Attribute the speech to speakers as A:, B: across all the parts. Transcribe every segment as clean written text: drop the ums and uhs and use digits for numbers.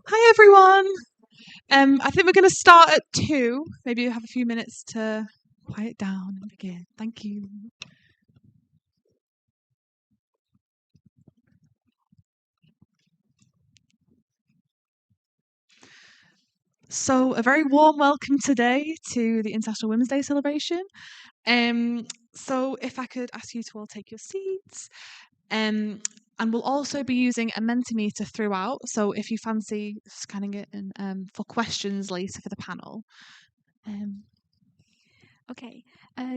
A: Hi everyone. I think we're going to start at 2. Maybe you have a few minutes to quiet down and begin. Thank you. So, a very warm welcome today to the International Women's Day celebration. So, if I could ask you to all take your seats. And we'll also be using a Mentimeter throughout. So, if you fancy scanning it and for questions later for the panel.
B: Okay,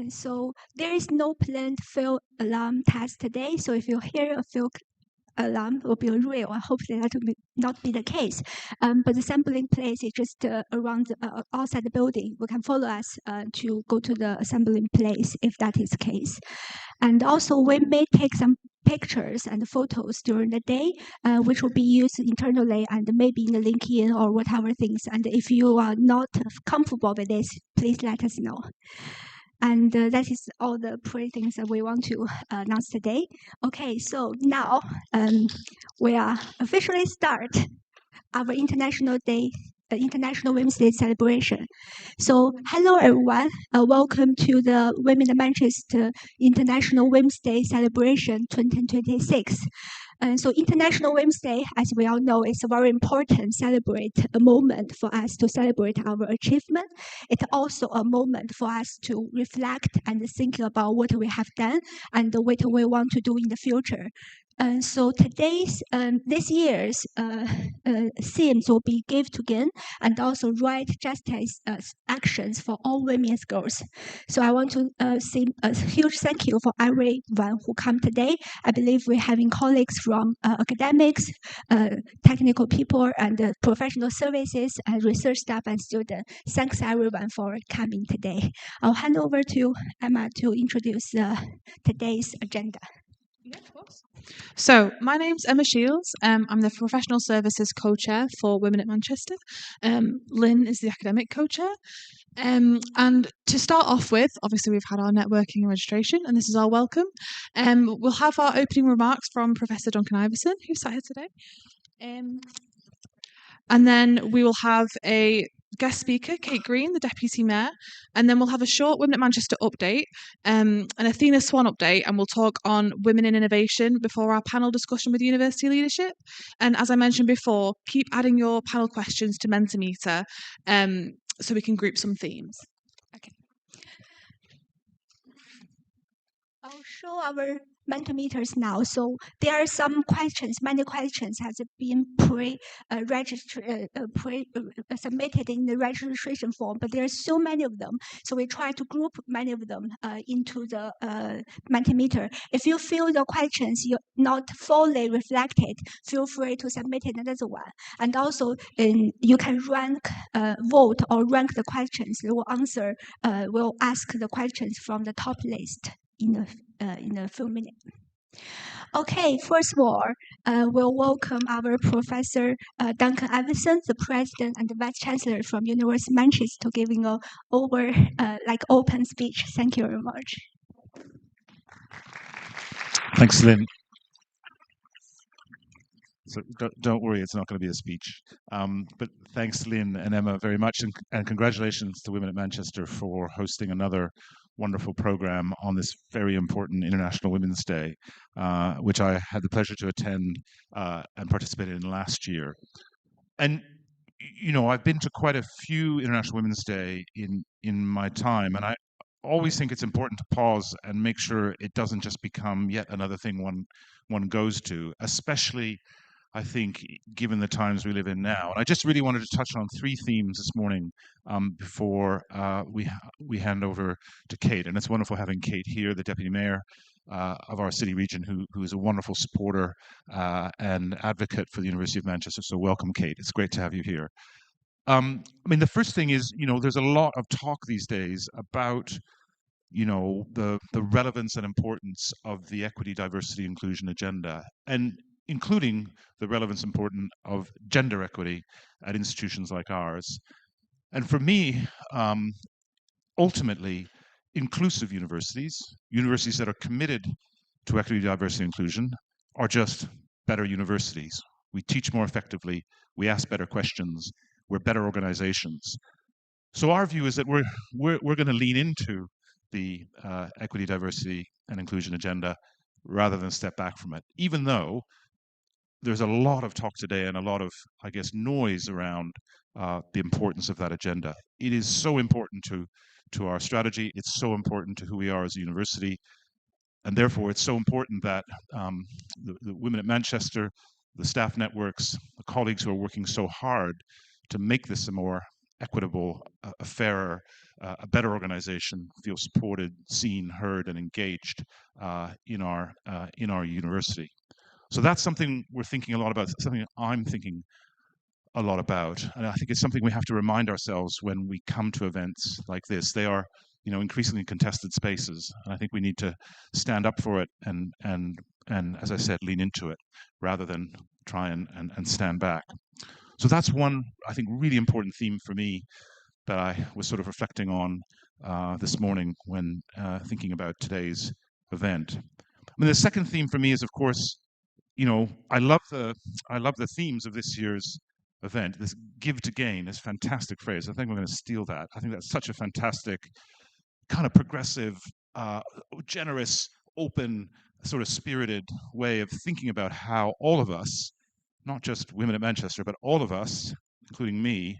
B: so there is no planned field alarm test today. So if you hear a field alarm, will be real. I hope that will not be the case. But the assembling place is just around outside the building. You can follow us to go to the assembling place if that is the case. And also, we may take some pictures and photos during the day, which will be used internally and maybe in the LinkedIn or whatever things. And if you are not comfortable with this, please let us know. And that is all the pretty things that we want to announce today. Okay, so now we are officially start our International Women's Day celebration. So, hello everyone, welcome to the Women in Manchester International Women's Day celebration 2026. And so International Women's Day, as we all know, is a very important a moment for us to celebrate our achievement. It's also a moment for us to reflect and think about what we have done and what we want to do in the future. And so this year's themes will be give to gain and also right justice actions for all women's girls. So I want to say a huge thank you for everyone who come today. I believe we're having colleagues from academics, technical people, and professional services, and research staff and students. Thanks everyone for coming today. I'll hand over to Emma to introduce today's agenda.
A: Yeah, of course. So, my name's Emma Shiels. I'm the Professional Services Co-Chair for Women at Manchester. Lynn is the Academic Co-Chair. And to start off with, obviously we've had our networking and registration, and this is our welcome. We'll have our opening remarks from Professor Duncan Ivison, who's sat here today. And then we will have a guest speaker, Kate Green, the Deputy Mayor, and then we'll have a short Women at Manchester update, an Athena Swan update, and we'll talk on women in innovation before our panel discussion with university leadership. And as I mentioned before, keep adding your panel questions to Mentimeter so we can group some themes.
B: Okay. I'll show our Mentimeters now. So there are some questions, many questions has been submitted in the registration form, but there are so many of them. So we try to group many of them into the Mentimeter. If you feel the questions you're not fully reflected, feel free to submit another one. And also you can vote or rank the questions. We'll ask the questions from the top list in a few minutes. Okay, first of all, we'll welcome our Professor Duncan Ivison, the President and the Vice-Chancellor from University of Manchester, giving a open speech. Thank you very much.
C: Thanks, Lynn. So don't worry, it's not going to be a speech. But thanks, Lynn and Emma, very much, and congratulations to Women at Manchester for hosting another wonderful program on this very important International Women's Day, which I had the pleasure to attend and participate in last year. And you know, I've been to quite a few International Women's Day in my time, and I always think it's important to pause and make sure it doesn't just become yet another thing one goes to, especially I think, given the times we live in now. And I just really wanted to touch on 3 themes this morning before we hand over to Kate. And it's wonderful having Kate here, the Deputy Mayor of our city region, who is a wonderful supporter and advocate for the University of Manchester. So welcome, Kate. It's great to have you here. I mean, the first thing is, you know, there's a lot of talk these days about, you know, the relevance and importance of the equity, diversity, inclusion agenda, and including the relevance important of gender equity at institutions like ours. And for me, ultimately, inclusive universities that are committed to equity, diversity, inclusion, are just better universities. we teach more effectively, we ask better questions, we're better organizations. So our view is that we're going to lean into the equity, diversity, and inclusion agenda rather than step back from it, even though there's a lot of talk today and a lot of, I guess, noise around the importance of that agenda. It is so important to our strategy. It's so important to who we are as a university. And therefore, it's so important that the women at Manchester, the staff networks, the colleagues who are working so hard to make this a more equitable, a fairer, a better organization, feel supported, seen, heard, and engaged in our university. So that's something we're thinking a lot about, something I'm thinking a lot about. And I think it's something we have to remind ourselves when we come to events like this. They are, increasingly contested spaces. And I think we need to stand up for it and as I said, lean into it rather than try and stand back. So that's one, I think, really important theme for me that I was sort of reflecting on this morning when thinking about today's event. I mean, the second theme for me is, of course, I love the themes of this year's event. This give to gain, this fantastic phrase. I think we're going to steal that. I think that's such a fantastic, kind of progressive, generous, open, sort of spirited way of thinking about how all of us, not just women at Manchester, but all of us, including me,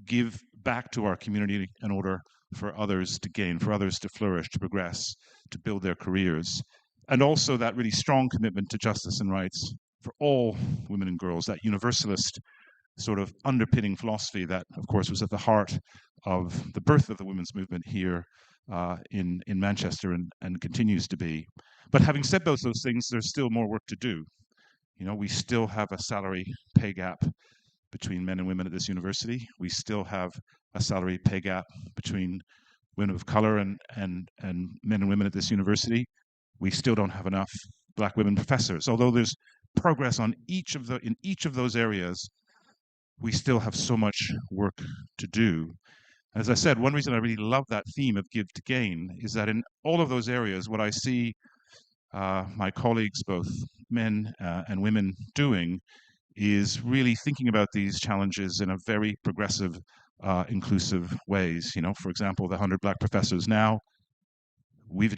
C: give back to our community in order for others to gain, for others to flourish, to progress, to build their careers. And also that really strong commitment to justice and rights for all women and girls, that universalist sort of underpinning philosophy that, of course, was at the heart of the birth of the women's movement here in Manchester and continues to be. But having said both those things, there's still more work to do. We still have a salary pay gap between men and women at this university. We still have a salary pay gap between women of color and men and women at this university. We still don't have enough Black women professors. Although there's progress in each of those areas, we still have so much work to do. As I said, one reason I really love that theme of give to gain is that in all of those areas, what I see my colleagues, both men and women, doing is really thinking about these challenges in a very progressive, inclusive ways. For example, the 100 Black professors now, we've,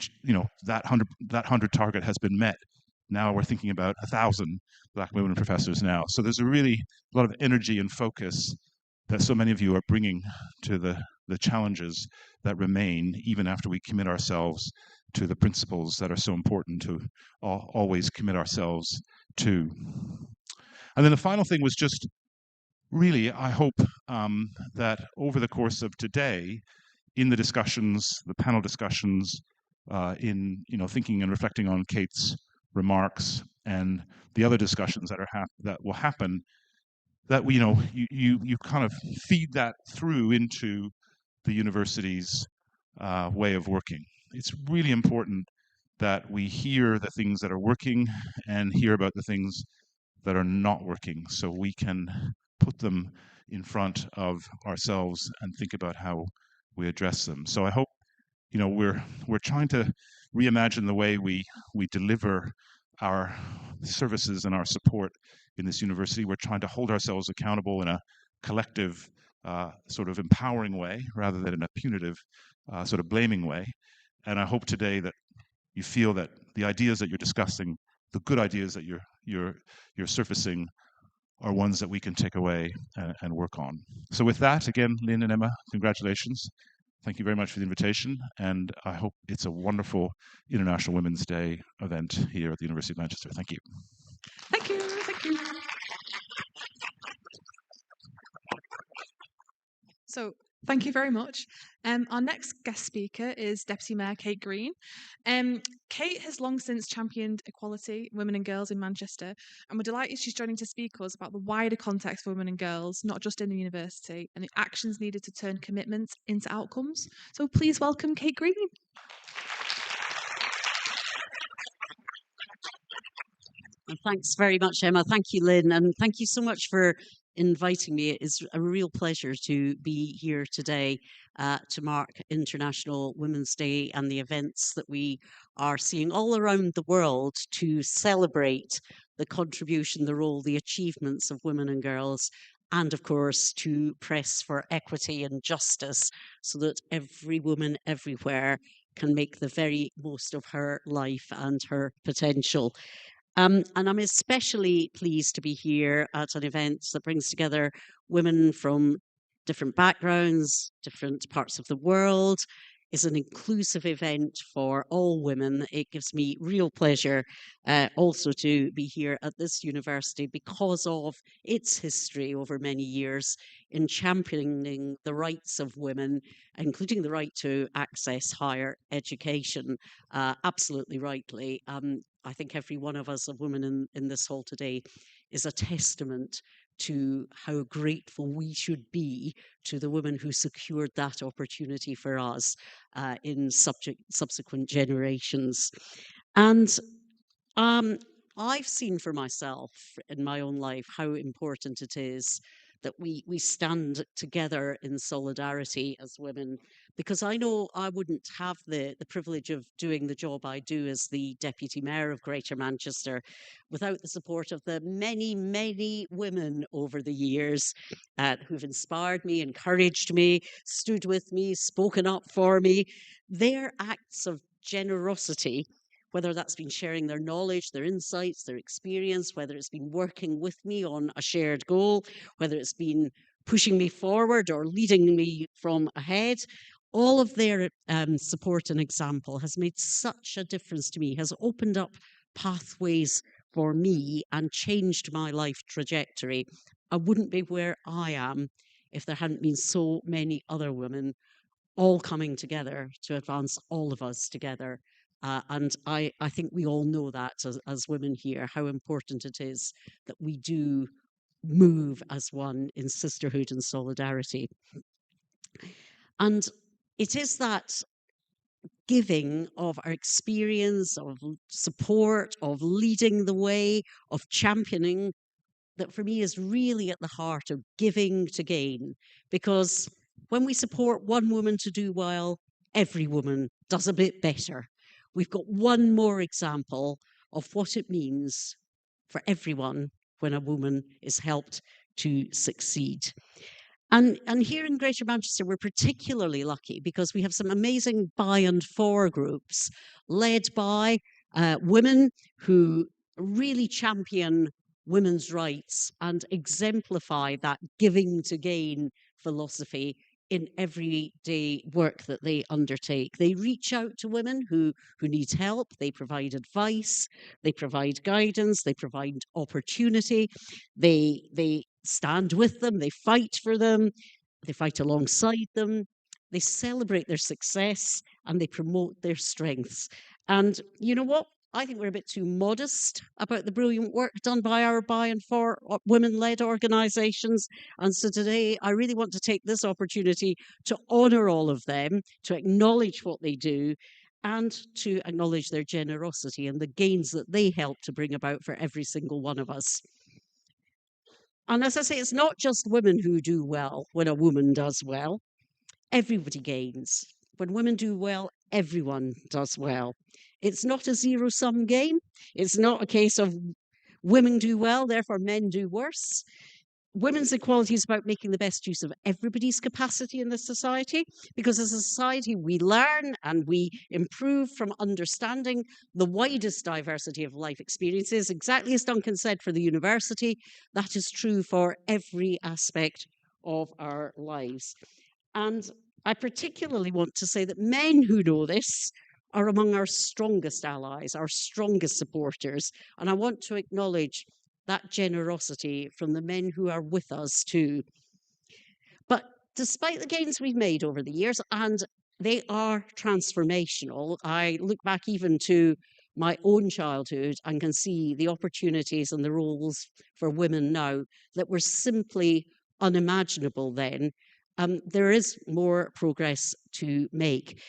C: that 100 target has been met. Now we're thinking about 1,000 Black women professors now. So there's a lot of energy and focus that so many of you are bringing to the challenges that remain even after we commit ourselves to the principles that are so important to always commit ourselves to. And then the final thing was just really, I hope that over the course of today, in the discussions, the panel discussions, in thinking and reflecting on Kate's remarks and the other discussions that will happen, that you kind of feed that through into the university's way of working. It's really important that we hear the things that are working and hear about the things that are not working, so we can put them in front of ourselves and think about how we address them. So I hope we're trying to reimagine the way we deliver our services and our support in this university. We're trying to hold ourselves accountable in a collective, sort of empowering way rather than in a punitive, sort of blaming way. And I hope today that you feel that the ideas that you're discussing, the good ideas that you're surfacing, are ones that we can take away and work on. So with that, again, Lynn and Emma, congratulations. Thank you very much for the invitation, and I hope it's a wonderful International Women's Day event here at the University of Manchester. Thank you.
A: Thank you. Thank you. So thank you very much. Our next guest speaker is Deputy Mayor Kate Green. Kate has long since championed equality, women and girls in Manchester, and we're delighted she's joining to speak us about the wider context for women and girls, not just in the university, and the actions needed to turn commitments into outcomes. So please welcome Kate Green.
D: And thanks very much, Emma. Thank you, Lynn, and thank you so much for inviting me. It is a real pleasure to be here today to mark International Women's Day and the events that we are seeing all around the world to celebrate the contribution, the role, the achievements of women and girls, and of course to press for equity and justice so that every woman everywhere can make the very most of her life and her potential. And I'm especially pleased to be here at an event that brings together women from different backgrounds, different parts of the world. Is an inclusive event for all women. It gives me real pleasure also to be here at this university because of its history over many years in championing the rights of women, including the right to access higher education, absolutely rightly. I think every one of us, of women in this hall today, is a testament to how grateful we should be to the women who secured that opportunity for us in subsequent generations. And I've seen for myself in my own life how important it is that we stand together in solidarity as women, because I know I wouldn't have the privilege of doing the job I do as the Deputy Mayor of Greater Manchester without the support of the many, many women over the years who've inspired me, encouraged me, stood with me, spoken up for me. Their acts of generosity, whether that's been sharing their knowledge, their insights, their experience, whether it's been working with me on a shared goal, whether it's been pushing me forward or leading me from ahead, all of their support and example has made such a difference to me, has opened up pathways for me and changed my life trajectory. I wouldn't be where I am if there hadn't been so many other women all coming together to advance all of us together. And I think we all know that as women here, how important it is that we do move as one in sisterhood and solidarity. And it is that giving of our experience, of support, of leading the way, of championing, that for me is really at the heart of giving to gain. Because when we support one woman to do well, every woman does a bit better. We've got one more example of what it means for everyone when a woman is helped to succeed. And here in Greater Manchester, we're particularly lucky because we have some amazing by and for groups led by women who really champion women's rights and exemplify that giving to gain philosophy in everyday work that they undertake. They reach out to women who need help. They provide advice. They provide guidance. They provide opportunity. They stand with them. They fight for them. They fight alongside them. They celebrate their success and they promote their strengths. And you know what? I think we're a bit too modest about the brilliant work done by our by and for women-led organisations. And so today, I really want to take this opportunity to honour all of them, to acknowledge what they do, and to acknowledge their generosity and the gains that they help to bring about for every single one of us. And as I say, it's not just women who do well when a woman does well. Everybody gains. When women do well, everyone does well. It's not a zero-sum game. It's not a case of women do well, therefore men do worse. Women's equality is about making the best use of everybody's capacity in this society, because as a society we learn and we improve from understanding the widest diversity of life experiences. Exactly as Duncan said for the university, that is true for every aspect of our lives. And I particularly want to say that men who know this are among our strongest allies, our strongest supporters. And I want to acknowledge that generosity from the men who are with us too. But despite the gains we've made over the years, and they are transformational, I look back even to my own childhood and can see the opportunities and the roles for women now that were simply unimaginable then. There is more progress to make.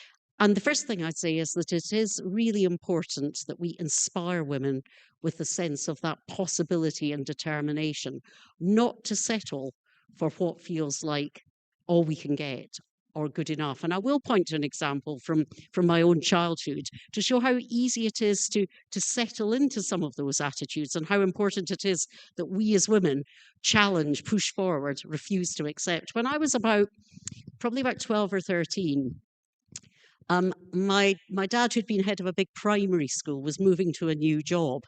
D: And the first thing I'd say is that it is really important that we inspire women with the sense of that possibility and determination, not to settle for what feels like all we can get, or good enough. And I will point to an example from my own childhood to show how easy it is to settle into some of those attitudes and how important it is that we as women challenge, push forward, refuse to accept. When I was probably about 12 or 13, my dad, who'd been head of a big primary school, was moving to a new job,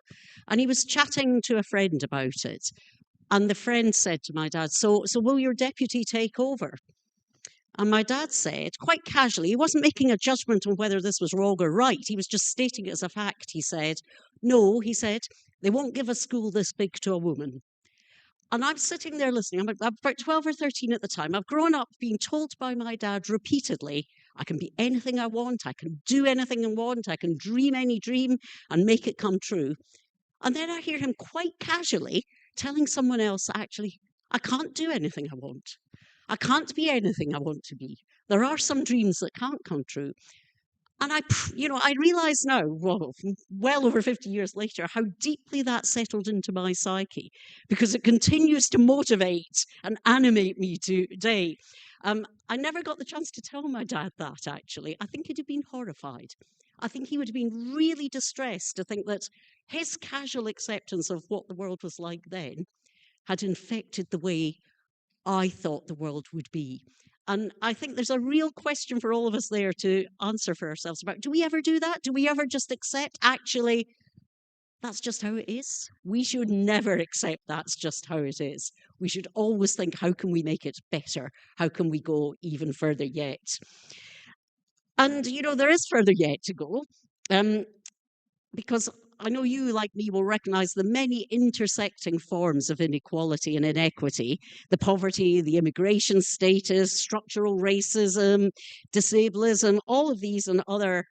D: and he was chatting to a friend about it. And the friend said to my dad, so will your deputy take over? And my dad said, quite casually, he wasn't making a judgment on whether this was wrong or right. He was just stating it as a fact. He said, no, he said, they won't give a school this big to a woman. And I'm sitting there listening. I'm about 12 or 13 at the time. I've grown up being told by my dad repeatedly, I can be anything I want. I can do anything I want. I can dream any dream and make it come true. And then I hear him quite casually telling someone else, actually, I can't do anything I want. I can't be anything I want to be. There are some dreams that can't come true. And I realize now, well over 50 years later, how deeply that settled into my psyche, because it continues to motivate and animate me today. I never got the chance to tell my dad that, actually. I think he'd have been horrified. I think he would have been really distressed to think that his casual acceptance of what the world was like then had infected the way I thought the world would be. And I think there's a real question for all of us there to answer for ourselves about, do we ever do that? Do we ever just accept, actually, that's just how it is? We should never accept that's just how it is. We should always think, how can we make it better? How can we go even further yet? And, there is further yet to go, because I know you, like me, will recognise the many intersecting forms of inequality and inequity, the poverty, the immigration status, structural racism, disablism, all of these and other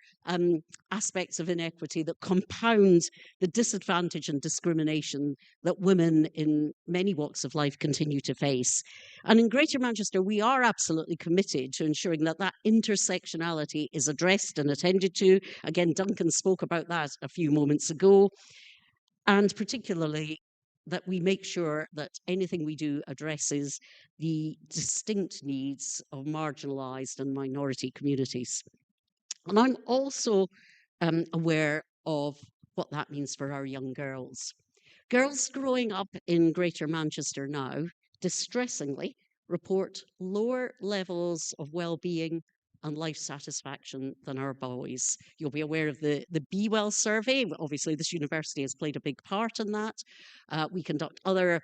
D: aspects of inequity that compound the disadvantage and discrimination that women in many walks of life continue to face. And in Greater Manchester, we are absolutely committed to ensuring that that intersectionality is addressed and attended to. Again, Duncan spoke about that a few moments ago. And particularly that we make sure that anything we do addresses the distinct needs of marginalised and minority communities. And I'm also aware of what that means for our young girls. Girls growing up in Greater Manchester now, distressingly, report lower levels of well-being and life satisfaction than our boys. You'll be aware of the Be Well survey. Obviously, this university has played a big part in that. We conduct other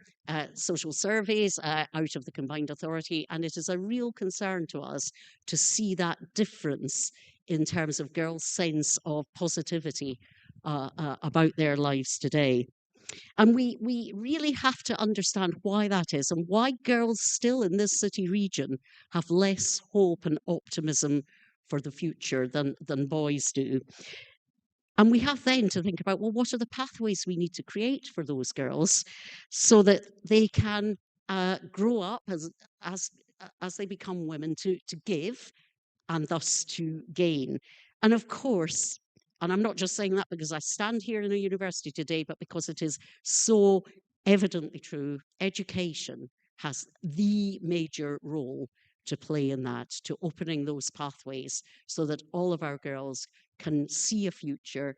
D: social surveys out of the combined authority, and it is a real concern to us to see that difference in terms of girls' sense of positivity about their lives today. And we really have to understand why that is and why girls still in this city region have less hope and optimism for the future than boys do. And we have then to think about, well, what are the pathways we need to create for those girls so that they can grow up as they become women to give and thus to gain. And of course, and I'm not just saying that because I stand here in a university today, but because it is so evidently true, education has the major role to play in that, to opening those pathways so that all of our girls can see a future,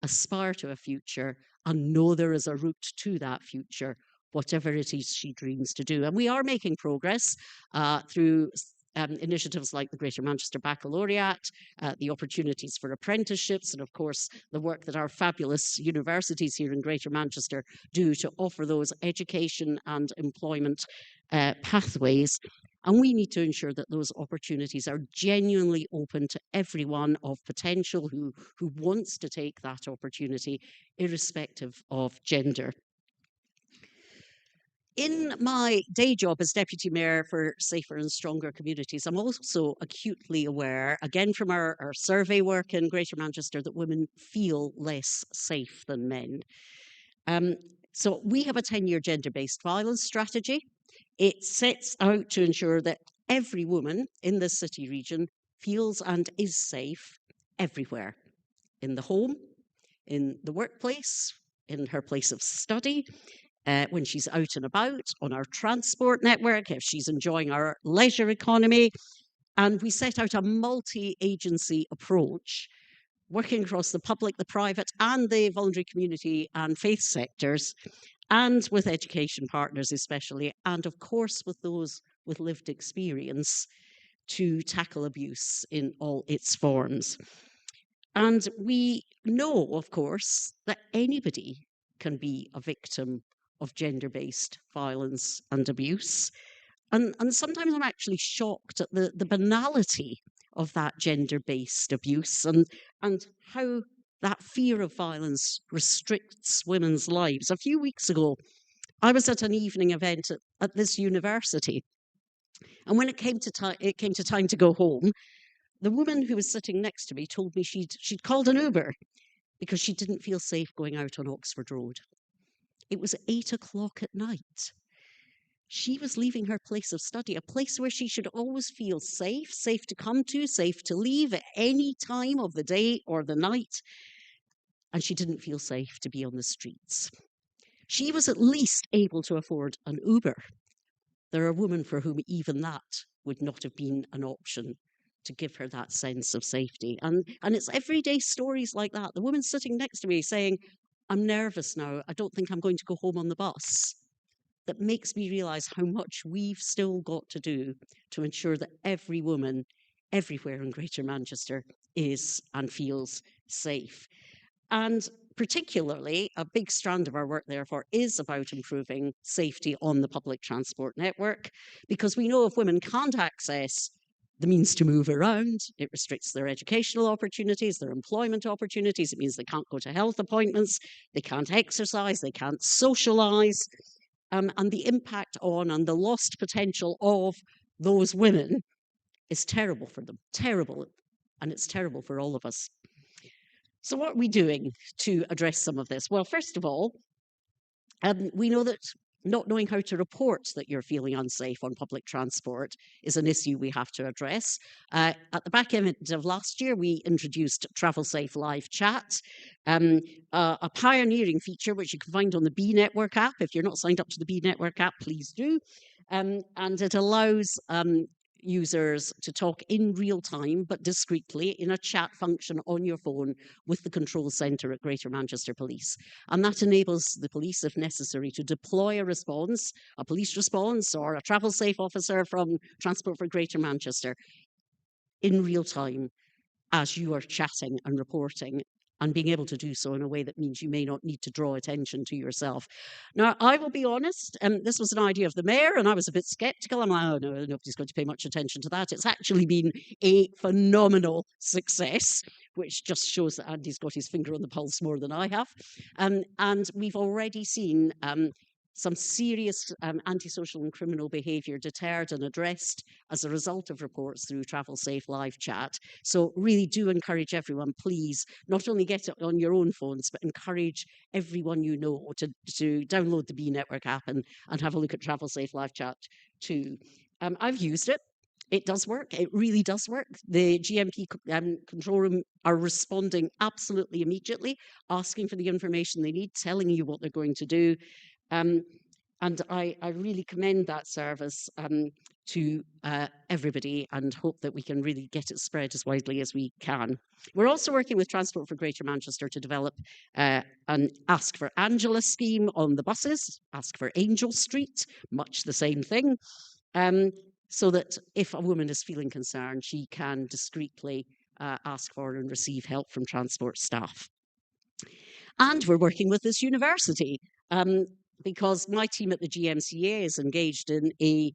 D: aspire to a future, and know there is a route to that future, whatever it is she dreams to do. And we are making progress through initiatives like the Greater Manchester Baccalaureate, the opportunities for apprenticeships, and of course the work that our fabulous universities here in Greater Manchester do to offer those education and employment pathways. And we need to ensure that those opportunities are genuinely open to everyone of potential who wants to take that opportunity, irrespective of gender. In my day job as Deputy Mayor for Safer and Stronger Communities, I'm also acutely aware, again from our survey work in Greater Manchester, that women feel less safe than men. So we have a 10-year gender-based violence strategy. It sets out to ensure that every woman in this city region feels and is safe everywhere, in the home, in the workplace, in her place of study, when she's out and about, on our transport network, if she's enjoying our leisure economy, And we set out a multi-agency approach, working across the public, the private, and the voluntary community and faith sectors, and with education partners especially, and of course with those with lived experience, to tackle abuse in all its forms. And we know, of course, that anybody can be a victim of gender-based violence and abuse. And sometimes I'm actually shocked at the banality of that gender-based abuse and how that fear of violence restricts women's lives. A few weeks ago, I was at an evening event at this university. And when it came to time to go home, the woman who was sitting next to me told me she'd called an Uber because she didn't feel safe going out on Oxford Road. It was 8 o'clock at night. She was leaving her place of study, a place where she should always feel safe, safe to come to, safe to leave at any time of the day or the night. And she didn't feel safe to be on the streets. She was at least able to afford an Uber. There are women for whom even that would not have been an option to give her that sense of safety. And it's everyday stories like that. The woman sitting next to me saying, I'm nervous now. I don't think I'm going to go home on the bus. That makes me realise how much we've still got to do to ensure that every woman everywhere in Greater Manchester is and feels safe. And particularly, a big strand of our work, therefore, is about improving safety on the public transport network, because we know if women can't access the means to move around, it restricts their educational opportunities, their employment opportunities. It means they can't go to health appointments, they can't exercise, they can't socialise. And the impact on and the lost potential of those women is terrible for them, terrible. And it's terrible for all of us. So what are we doing to address some of this? Well, first of all, we know that not knowing how to report that you're feeling unsafe on public transport is an issue we have to address. At the back end of last year, we introduced Travel Safe Live Chat, a pioneering feature which you can find on the B Network app. If you're not signed up to the B Network app, please do. And it allows users to talk in real time, but discreetly, in a chat function on your phone with the control centre at Greater Manchester Police. And that enables the police, if necessary, to deploy a response, a police response, or a travel safe officer from Transport for Greater Manchester in real time as you are chatting and reporting, and being able to do so in a way that means you may not need to draw attention to yourself. Now, I will be honest, this was an idea of the mayor, and I was a bit sceptical. I'm like, oh, no, nobody's going to pay much attention to that. It's actually been a phenomenal success, which just shows that Andy's got his finger on the pulse more than I have. And we've already seen some serious antisocial and criminal behaviour deterred and addressed as a result of reports through Travel Safe Live Chat. So really do encourage everyone, please, not only get it on your own phones, but encourage everyone you know to download the B Network app and have a look at Travel Safe Live Chat too. I've used it. It does work. It really does work. The GMP control room are responding absolutely immediately, asking for the information they need, telling you what they're going to do. And I really commend that service to everybody, and hope that we can really get it spread as widely as we can. We're also working with Transport for Greater Manchester to develop an Ask for Angela scheme on the buses, Ask for Angel Street, much the same thing, so that if a woman is feeling concerned, she can discreetly ask for and receive help from transport staff. And we're working with this university, because my team at the GMCA is engaged in a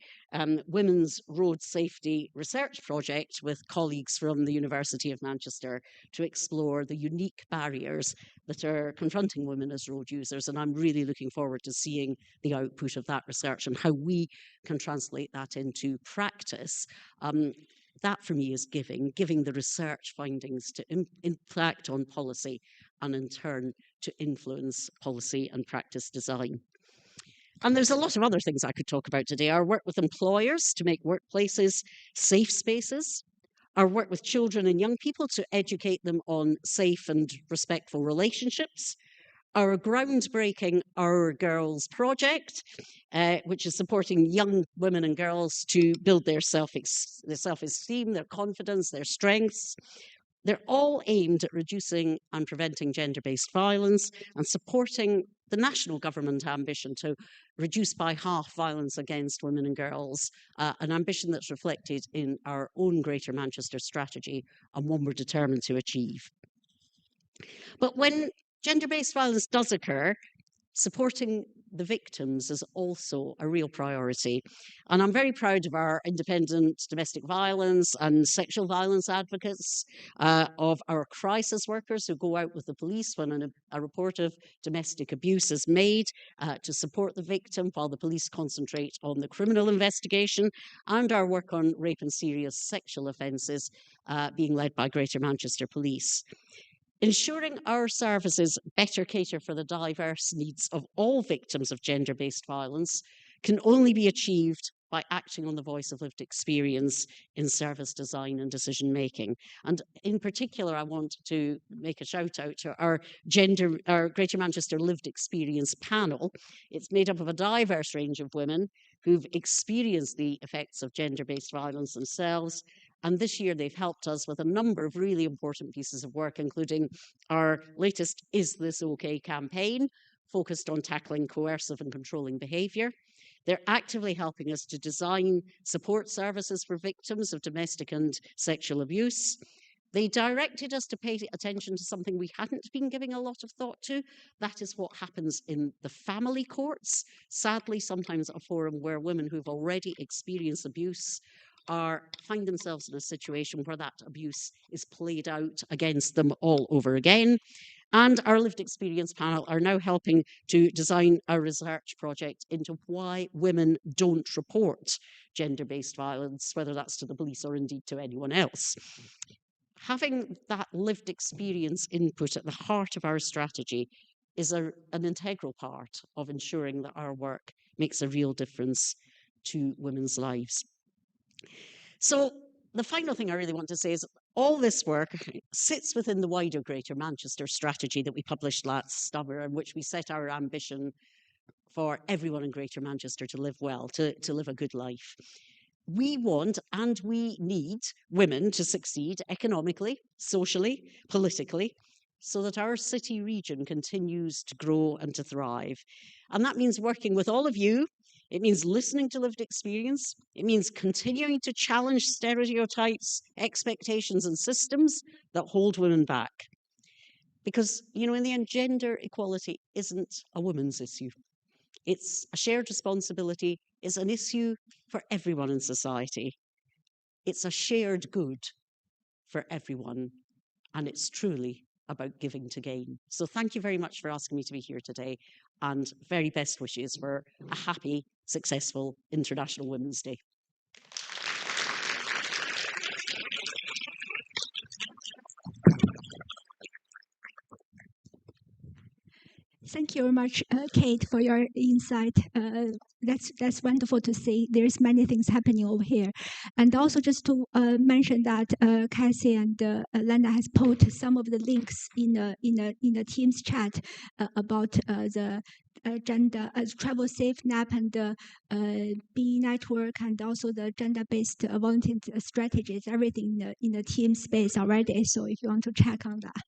D: women's road safety research project with colleagues from the University of Manchester to explore the unique barriers that are confronting women as road users. And I'm really looking forward to seeing the output of that research and how we can translate that into practice. That for me is giving the research findings to impact on policy, and in turn to influence policy and practice design. And there's a lot of other things I could talk about today. Our work with employers to make workplaces safe spaces. Our work with children and young people to educate them on safe and respectful relationships. our groundbreaking Our Girls project, which is supporting young women and girls to build their self-esteem, their confidence, their strengths. They're all aimed at reducing and preventing gender-based violence and supporting the national government ambition to reduce by half violence against women and girls, an ambition that's reflected in our own Greater Manchester strategy and one we're determined to achieve. But when gender-based violence does occur, supporting the victims is also a real priority. And I'm very proud of our independent domestic violence and sexual violence advocates, of our crisis workers who go out with the police when a report of domestic abuse is made, to support the victim while the police concentrate on the criminal investigation, and our work on rape and serious sexual offences, being led by Greater Manchester Police. Ensuring our services better cater for the diverse needs of all victims of gender-based violence can only be achieved by acting on the voice of lived experience in service design and decision-making. And in particular, I want to make a shout out to our Greater Manchester Lived Experience panel. It's made up of a diverse range of women who've experienced the effects of gender-based violence themselves. And this year, they've helped us with a number of really important pieces of work, including our latest Is This OK campaign, focused on tackling coercive and controlling behaviour. They're actively helping us to design support services for victims of domestic and sexual abuse. They directed us to pay attention to something we hadn't been giving a lot of thought to. That is what happens in the family courts. Sadly, sometimes a forum where women who've already experienced abuse find themselves in a situation where that abuse is played out against them all over again. And our lived experience panel are now helping to design a research project into why women don't report gender-based violence, whether that's to the police or indeed to anyone else. Having that lived experience input at the heart of our strategy is an integral part of ensuring that our work makes a real difference to women's lives. So the final thing I really want to say is all this work sits within the wider Greater Manchester strategy that we published last summer, in which we set our ambition for everyone in Greater Manchester to live well, to live a good life. We want and we need women to succeed economically, socially, politically, so that our city region continues to grow and to thrive. And that means working with all of you. It means listening to lived experience. It means continuing to challenge stereotypes, expectations, and systems that hold women back. Because, you know, in the end, gender equality isn't a woman's issue. It's a shared responsibility. It's an issue for everyone in society. It's a shared good for everyone. And it's truly about giving to gain. So thank you very much for asking me to be here today, and very best wishes for a happy, successful International Women's Day.
B: Thank you very much, Kate, for your insight. That's wonderful to see. There's many things happening over here, and also just to mention that Cassie and Lana has put some of the links in the Teams chat about the gender travel safe NAP and B network, and also the gender-based volunteer strategies. Everything in the team space already. So if you want to check on that.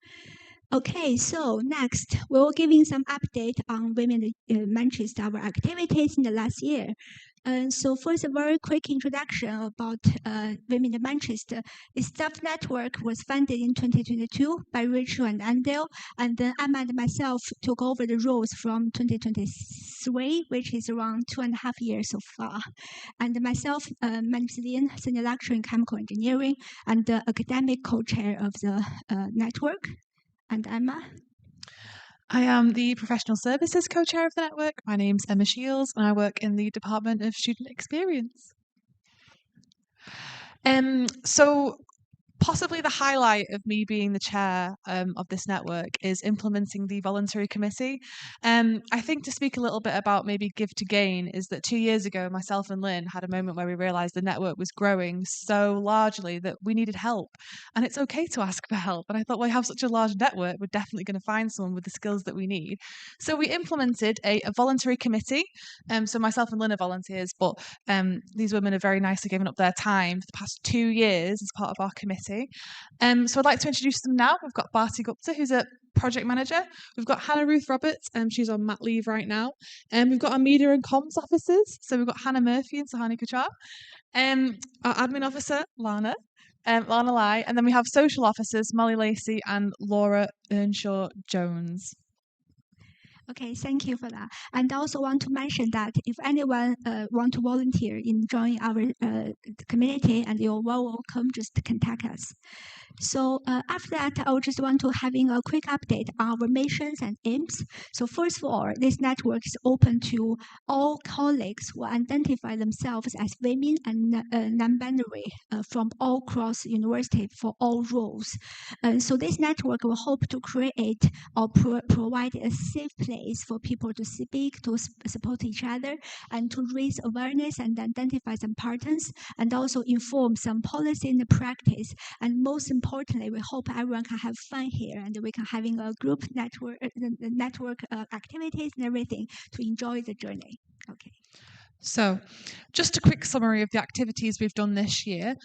B: Okay, so next, we'll giving some update on Women in Manchester, our activities in the last year. So first, a very quick introduction about Women in Manchester. The staff network was founded in 2022 by Rachel and Andel, and then Emma and myself took over the roles from 2023, which is around 2.5 years so far. And myself, my name is Aline, senior lecturer in chemical engineering, and the academic co-chair of the network. And Emma?
A: I am the Professional Services Co-Chair of the network. My name's Emma Shiels, and I work in the Department of Student Experience. So possibly the highlight of me being the chair of this network is implementing the voluntary committee. I think to speak a little bit about maybe Give to Gain is that 2 years ago, myself and Lynn had a moment where we realised the network was growing so largely that we needed help. And it's okay to ask for help. And I thought, well, we have such a large network, we're definitely going to find someone with the skills that we need. So we implemented a voluntary committee. So myself and Lynn are volunteers, but these women have very nicely given up their time for the past 2 years as part of our committee. So I'd like to introduce them now. We've got Bharti Gupta, who's a project manager. We've got Hannah Ruth Roberts, she's on mat leave right now. We've got our media and comms officers. So we've got Hannah Murphy and Sahani Kachar. Our admin officer, Lana Lai. And then we have social officers, Molly Lacey and Laura Earnshaw Jones.
B: Okay, thank you for that. And I also want to mention that if anyone want to volunteer in joining our community, and you're welcome, just contact us. So after that, I would just want to having a quick update on our missions and aims. So first of all, this network is open to all colleagues who identify themselves as women and non-binary from all across university for all roles. So this network will hope to create or provide a safe place for people to speak, to support each other, and to raise awareness and identify some patterns, and also inform some policy and practice. And most importantly, we hope everyone can have fun here, and we can having a group network activities and everything to enjoy the journey. Okay.
A: So, just a quick summary of the activities we've done this year.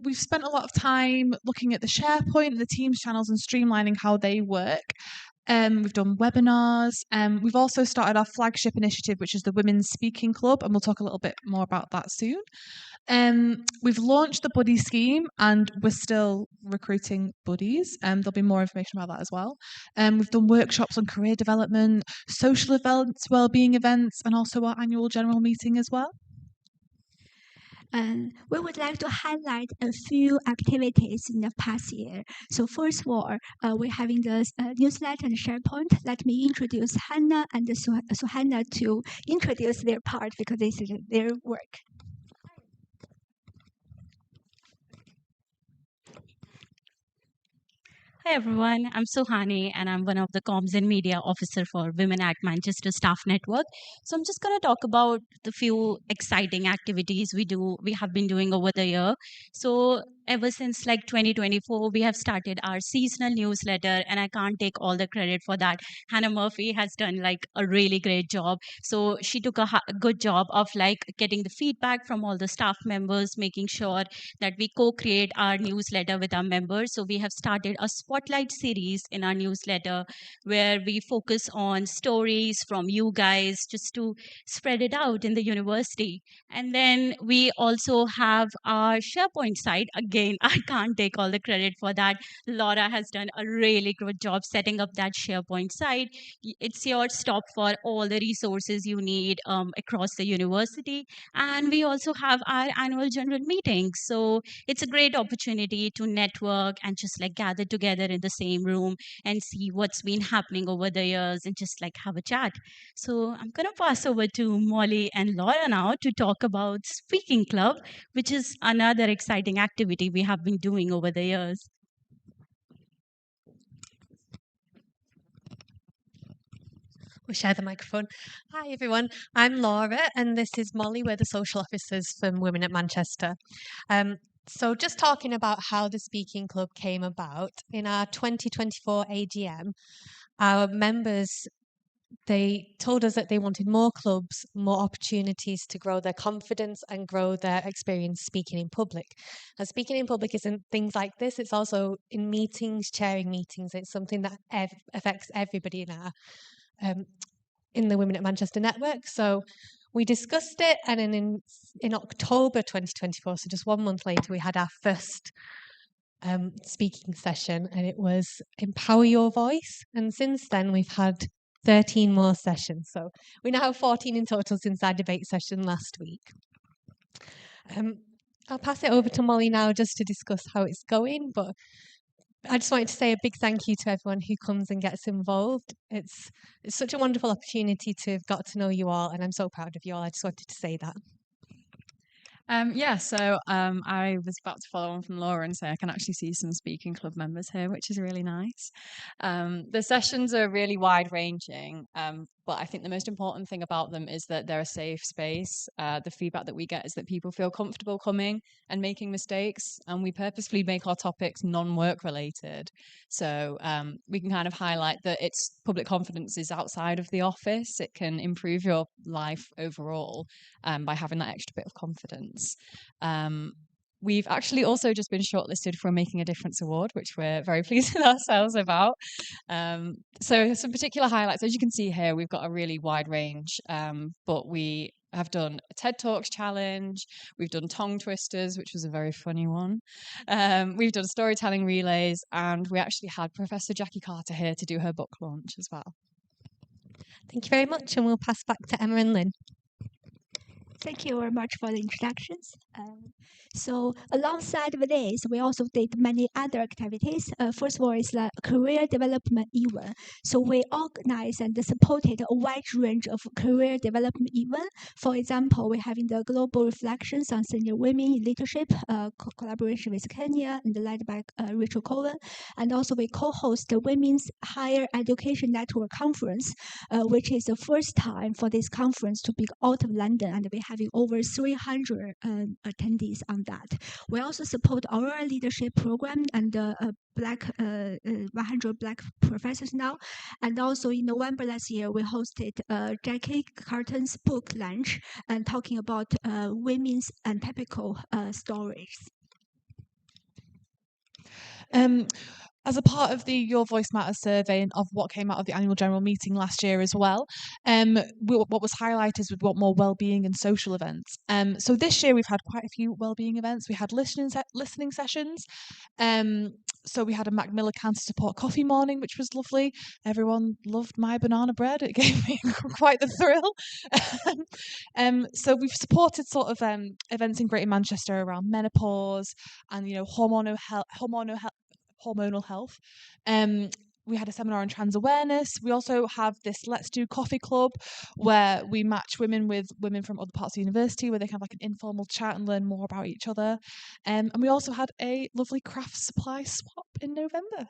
A: We've spent a lot of time looking at the SharePoint and the Teams channels and streamlining how they work. We've done webinars. We've also started our flagship initiative, which is the Women's Speaking Club, and we'll talk a little bit more about that soon. We've launched the buddy scheme, and we're still recruiting buddies. There'll be more information about that as well. We've done workshops on career development, social events, wellbeing events, and also our annual general meeting as well.
B: We would like to highlight a few activities in the past year. So first of all, we're having the newsletter and SharePoint. Let me introduce Hannah and Suhana to introduce their part because this is their work.
E: Hi everyone, I'm Suhani and I'm one of the Comms and Media Officer for Women at Manchester Staff Network. So I'm just going to talk about the few exciting activities we have been doing over the year. So ever since like 2024, we have started our seasonal newsletter, and I can't take all the credit for that. Hannah Murphy has done like a really great job. So she took a good job of like getting the feedback from all the staff members, making sure that we co-create our newsletter with our members. So we have started a spotlight series in our newsletter where we focus on stories from you guys just to spread it out in the university. And then we also have our SharePoint site. Again, I can't take all the credit for that. Laura has done a really good job setting up that SharePoint site. It's your stop for all the resources you need across the university. And we also have our annual general meetings. So it's a great opportunity to network and just like gather together in the same room and see what's been happening over the years and just like have a chat. So I'm going to pass over to Molly and Laura now to talk about Speaking Club, which is another exciting activity we have been doing over the years.
F: We'll share the microphone. Hi everyone, I'm Laura and this is Molly. We're the social officers from Women at Manchester. So just talking about how the Speaking Club came about, in our 2024 AGM, our members, they told us that they wanted more clubs, more opportunities to grow their confidence and grow their experience speaking in public. And speaking in public isn't things like this, it's also in meetings, chairing meetings. It's something that affects everybody in the Women at Manchester network. So we discussed it, and then in October 2024, so just 1 month later, we had our first speaking session, and it was Empower Your Voice. And since then, we've had 13 more sessions. So we now have 14 in total since our debate session last week. I'll pass it over to Molly now just to discuss how it's going, but I just wanted to say a big thank you to everyone who comes and gets involved. It's such a wonderful opportunity to have got to know you all, and I'm so proud of you all. I just wanted to say that.
G: I was about to follow on from Laura and say I can actually see some speaking club members here, which is really nice. The sessions are really wide ranging, but I think the most important thing about them is that they're a safe space. The feedback that we get is that people feel comfortable coming and making mistakes, and we purposefully make our topics non-work related. So we can kind of highlight that it's public confidence is outside of the office. It can improve your life overall by having that extra bit of confidence. We've actually also just been shortlisted for a Making a Difference award, which we're very pleased with ourselves about. So some particular highlights, as you can see here, we've got a really wide range, but we have done a TED Talks challenge, we've done tongue twisters, which was a very funny one. We've done storytelling relays, and we actually had Professor Jackie Carter here to do her book launch as well.
F: Thank you very much, and we'll pass back to Emma and Lynn.
B: Thank you very much for the introductions. So alongside of this, we also did many other activities. First of all, is the career development event. So we organized and supported a wide range of career development events. For example, we're having the global reflections on senior women in leadership, collaboration with Kenya and led by Rachel Cowen. And also we co-host the Women's Higher Education Network Conference, which is the first time for this conference to be out of London, and we're having over 300 attendees on that. We also support our leadership program and 100 Black professors now. And also in November last year, we hosted Jackie Carton's book launch and talking about women's and typical stories.
A: As a part of the Your Voice Matters survey and of what came out of the annual general meeting last year as well, what was highlighted was what more wellbeing and social events. So this year we've had quite a few wellbeing events. We had listening sessions. So we had a Macmillan Cancer Support coffee morning, which was lovely. Everyone loved my banana bread. It gave me quite the thrill. So we've supported sort of events in Greater Manchester around menopause and hormonal health. We had a seminar on trans awareness. We also have this Let's Do Coffee Club where we match women with women from other parts of the university where they can have like an informal chat and learn more about each other. And we also had a lovely craft supply swap in November.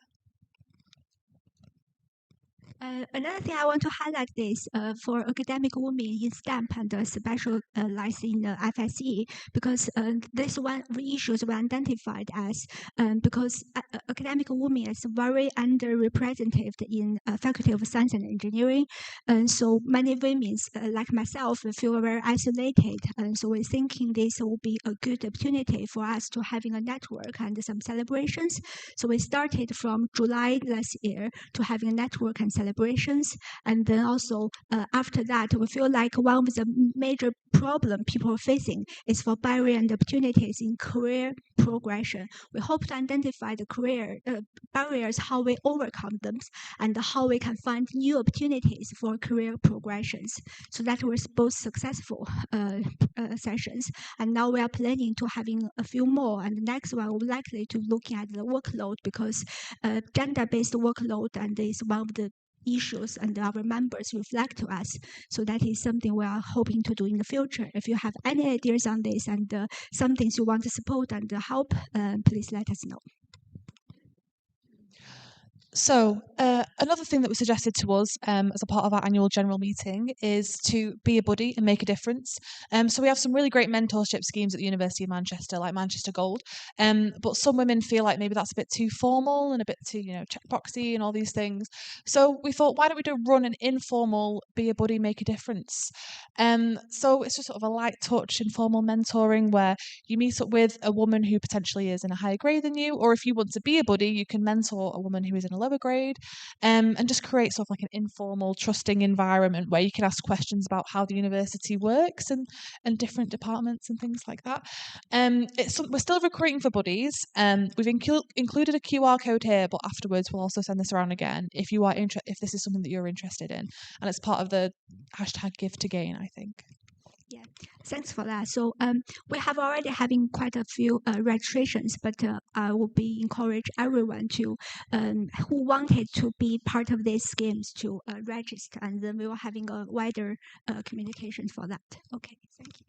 B: Another thing I want to highlight is for academic women in STEM and specialized in FSE, because this one of the issues we identified as because academic women is very underrepresented in Faculty of Science and Engineering, and so many women like myself feel very isolated, and so we're thinking this will be a good opportunity for us to having a network and some celebrations. So we started from July last year to having a network and celebrations, and then also after that we feel like one of the major problem people are facing is for barrier and opportunities in career progression. We hope to identify the career barriers, how we overcome them, and how we can find new opportunities for career progressions. So that was both successful sessions, and now we are planning to having a few more, and the next one we're likely to looking at the workload, because gender-based workload and is one of the issues and our members reflect to us. So that is something we are hoping to do in the future. If you have any ideas on this and some things you want to support and help, please let us know.
A: So another thing that was suggested to us as a part of our annual general meeting is to be a buddy and make a difference. So we have some really great mentorship schemes at the University of Manchester, like Manchester Gold. But some women feel like maybe that's a bit too formal and a bit too, checkboxy and all these things. So we thought, why don't we run an informal be a buddy, make a difference? So it's just sort of a light touch, informal mentoring where you meet up with a woman who potentially is in a higher grade than you, or if you want to be a buddy, you can mentor a woman who is in a lower grade, and just create sort of like an informal, trusting environment where you can ask questions about how the university works and different departments and things like that. We're still recruiting for buddies. We've included a QR code here, but afterwards we'll also send this around again if you are if this is something that you're interested in, and it's part of the hashtag Give to Gain, I think.
B: Yeah, thanks for that. So we have already having quite a few registrations, but I will be encourage everyone to who wanted to be part of these schemes to register, and then we will having a wider communication for that. Okay, thank you.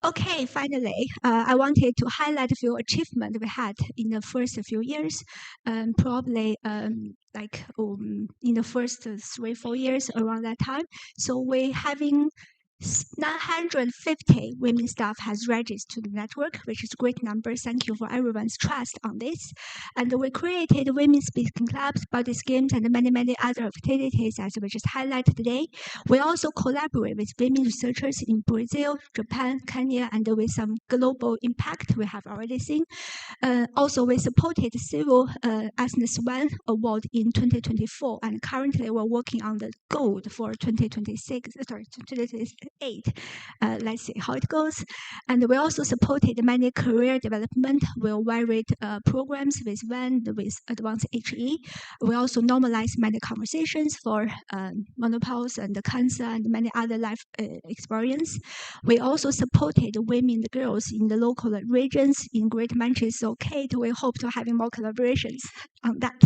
B: Okay, finally, I wanted to highlight a few achievements we had in the first few years, probably in the first 3-4 years around that time. So we having 950 women staff has registered to the network, which is a great number. Thank you for everyone's trust on this. And we created women speaking clubs, body schemes, and many other activities as we just highlighted today. We also collaborate with women researchers in Brazil, Japan, Kenya, and with some global impact we have already seen. Also, we supported civil Athena Swan Award in 2024, and currently we're working on the gold for 2028. Let's see how it goes. And we also supported many career development with varied programs with WAN, with advanced HE. We also normalized many conversations for menopause and cancer and many other life experience. We also supported women and girls in the local regions in Greater Manchester. So, Kate, we hope to having more collaborations on that.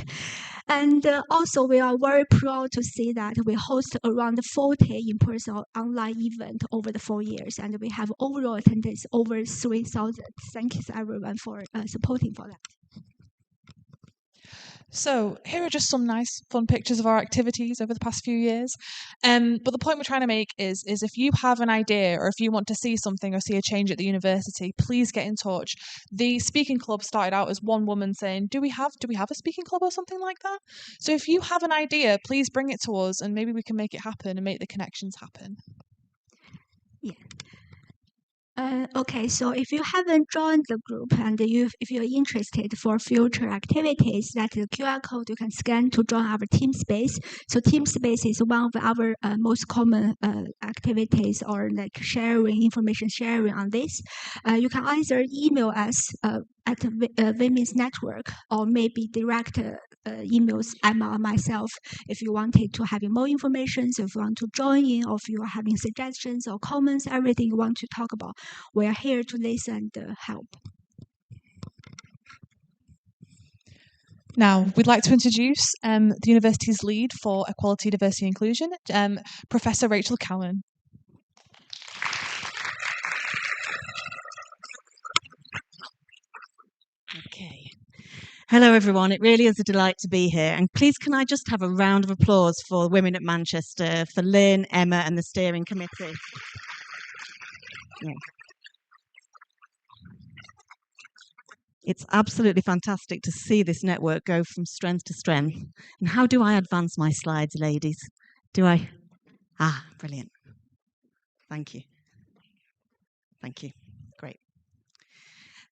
B: And also, we are very proud to see that we host around 40 in-person or online events over the 4 years, and we have overall attendance over 3,000. Thank you to everyone for supporting for that.
A: So here are just some nice, fun pictures of our activities over the past few years. But the point we're trying to make is if you have an idea or if you want to see something or see a change at the university, please get in touch. The speaking club started out as one woman saying, do we have a speaking club or something like that? So if you have an idea, please bring it to us and maybe we can make it happen and make the connections happen.
B: Yeah. Okay, so if you haven't joined the group and if you're interested for future activities, that's the QR code you can scan to join our team space. So team space is one of our most common activities or like information sharing on this. You can either email us at Women's Network or maybe direct emails Emma or myself if you wanted to have more information, so if you want to join in, or if you are having suggestions or comments, everything you want to talk about. We are here to listen and help.
A: Now, we'd like to introduce the university's lead for Equality, Diversity and Inclusion, Professor Rachel Cowen.
H: Okay. Hello, everyone. It really is a delight to be here. And please, can I just have a round of applause for Women at Manchester, for Lynn, Emma, and the steering committee? Yeah. It's absolutely fantastic to see this network go from strength to strength. And how do I advance my slides, ladies? Do I? Brilliant. Thank you. Thank you. Great.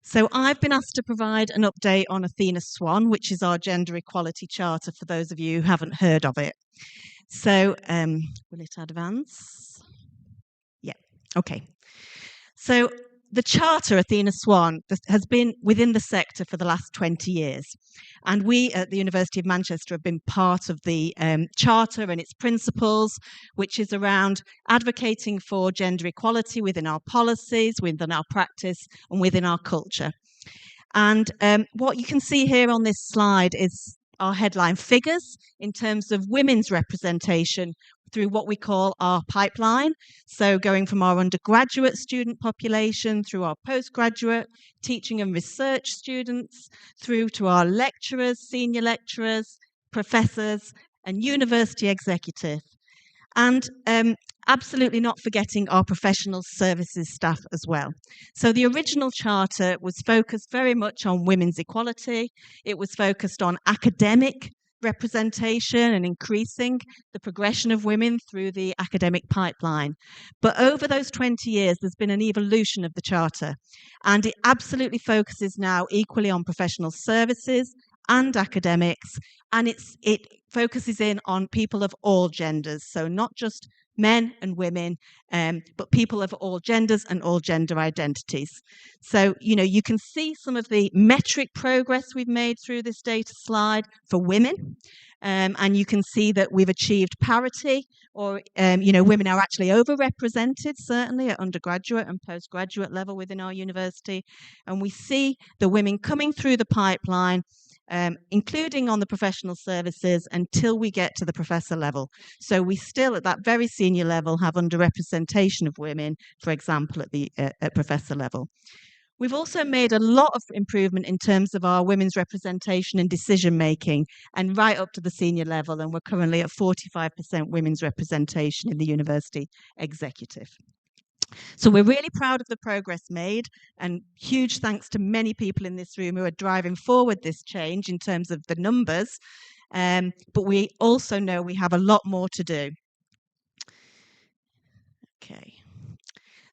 H: So I've been asked to provide an update on Athena Swan, which is our gender equality charter for those of you who haven't heard of it. So will it advance? Yeah, okay. So the charter, Athena Swan, has been within the sector for the last 20 years. And we at the University of Manchester have been part of the charter and its principles, which is around advocating for gender equality within our policies, within our practice, and within our culture. And what you can see here on this slide is our headline figures in terms of women's representation through what we call our pipeline. So going from our undergraduate student population through our postgraduate, teaching and research students, through to our lecturers, senior lecturers, professors, and university executive. And absolutely not forgetting our professional services staff as well. So the original charter was focused very much on women's equality. It was focused on academic representation and increasing the progression of women through the academic pipeline. But over those 20 years, there's been an evolution of the charter, and it absolutely focuses now equally on professional services and academics, and it focuses in on people of all genders, so not just men and women, but people of all genders and all gender identities. So, you can see some of the metric progress we've made through this data slide for women, and you can see that we've achieved parity, or, women are actually overrepresented, certainly at undergraduate and postgraduate level within our university, and we see the women coming through the pipeline including on the professional services, until we get to the professor level. So we still, at that very senior level, have underrepresentation of women, for example, at the professor level. We've also made a lot of improvement in terms of our women's representation in decision making, and right up to the senior level, and we're currently at 45% women's representation in the university executive. So we're really proud of the progress made, and huge thanks to many people in this room who are driving forward this change in terms of the numbers, but we also know we have a lot more to do. Okay.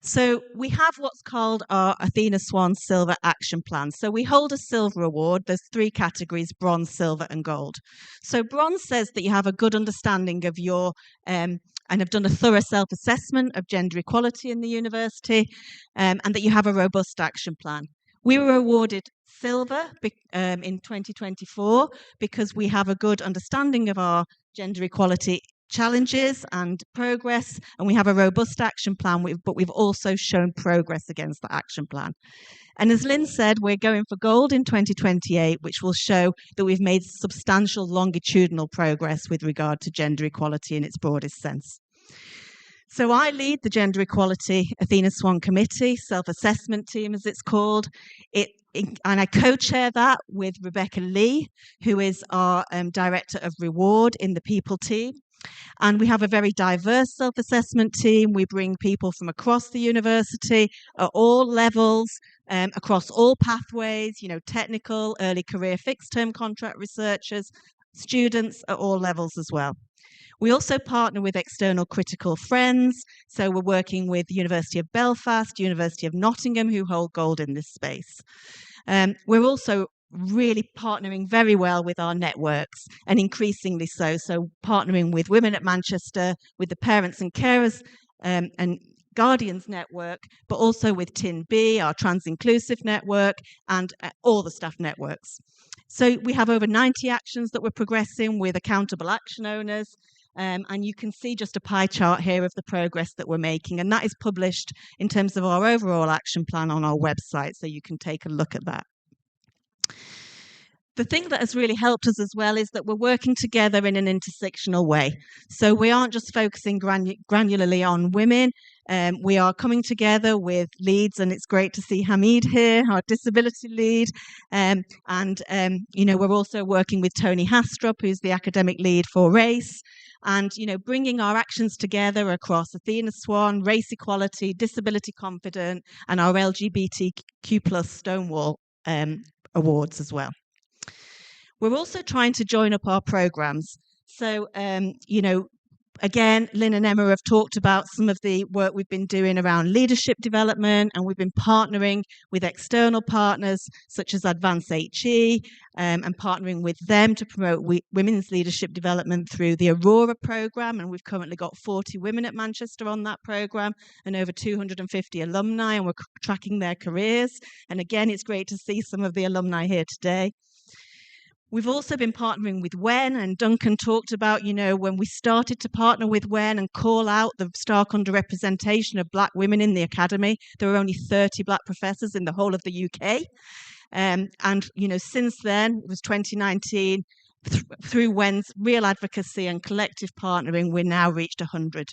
H: So we have what's called our Athena Swan Silver Action Plan. So we hold a silver award. There's 3 categories: bronze, silver and gold. So bronze says that you have a good understanding of your and have done a thorough self-assessment of gender equality in the university, and that you have a robust action plan. We were awarded silver in 2024 because we have a good understanding of our gender equality challenges and progress, and we have a robust action plan, but we've also shown progress against the action plan. And as Lynn said, we're going for gold in 2028, which will show that we've made substantial longitudinal progress with regard to gender equality in its broadest sense. So I lead the Gender Equality Athena Swan Committee, self-assessment team as it's called. And I co-chair that with Rebecca Lee, who is our Director of Reward in the People team. And we have a very diverse self-assessment team. We bring people from across the university at all levels, across all pathways, technical, early career, fixed-term contract researchers, students at all levels as well. We also partner with external critical friends. So we're working with the University of Belfast, University of Nottingham, who hold gold in this space. We're also really partnering very well with our networks, and increasingly so. So partnering with Women at Manchester, with the Parents and Carers and Guardians network, but also with TIN-B, our trans-inclusive network, and all the staff networks. So we have over 90 actions that we're progressing with accountable action owners. And you can see just a pie chart here of the progress that we're making. And that is published in terms of our overall action plan on our website, so you can take a look at that. The thing that has really helped us as well is that we're working together in an intersectional way. So we aren't just focusing granularly on women. We are coming together with leads, and it's great to see Hamid here, our disability lead. We're also working with Tony Hastrup, who's the academic lead for race. And, bringing our actions together across Athena Swan, race equality, disability confident, and our LGBTQ+ Stonewall awards as well. We're also trying to join up our programs. So, again, Lynn and Emma have talked about some of the work we've been doing around leadership development, and we've been partnering with external partners such as Advance HE, and partnering with them to promote women's leadership development through the Aurora programme. And we've currently got 40 women at Manchester on that programme and over 250 alumni, and we're tracking their careers. And again, it's great to see some of the alumni here today. We've also been partnering with WEN, and Duncan talked about, when we started to partner with WEN and call out the stark underrepresentation of Black women in the academy. There were only 30 Black professors in the whole of the UK. Since then, it was 2019, through WEN's real advocacy and collective partnering, we've now reached 100.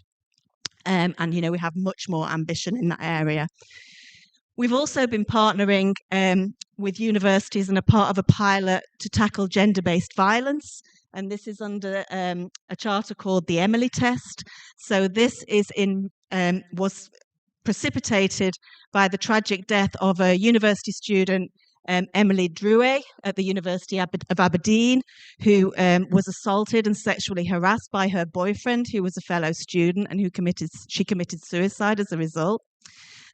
H: We have much more ambition in that area. We've also been partnering with universities and a part of a pilot to tackle gender-based violence. And this is under a charter called the Emily Test. So this was precipitated by the tragic death of a university student, Emily Drouet, at the University of Aberdeen, who was assaulted and sexually harassed by her boyfriend, who was a fellow student, and she committed suicide as a result.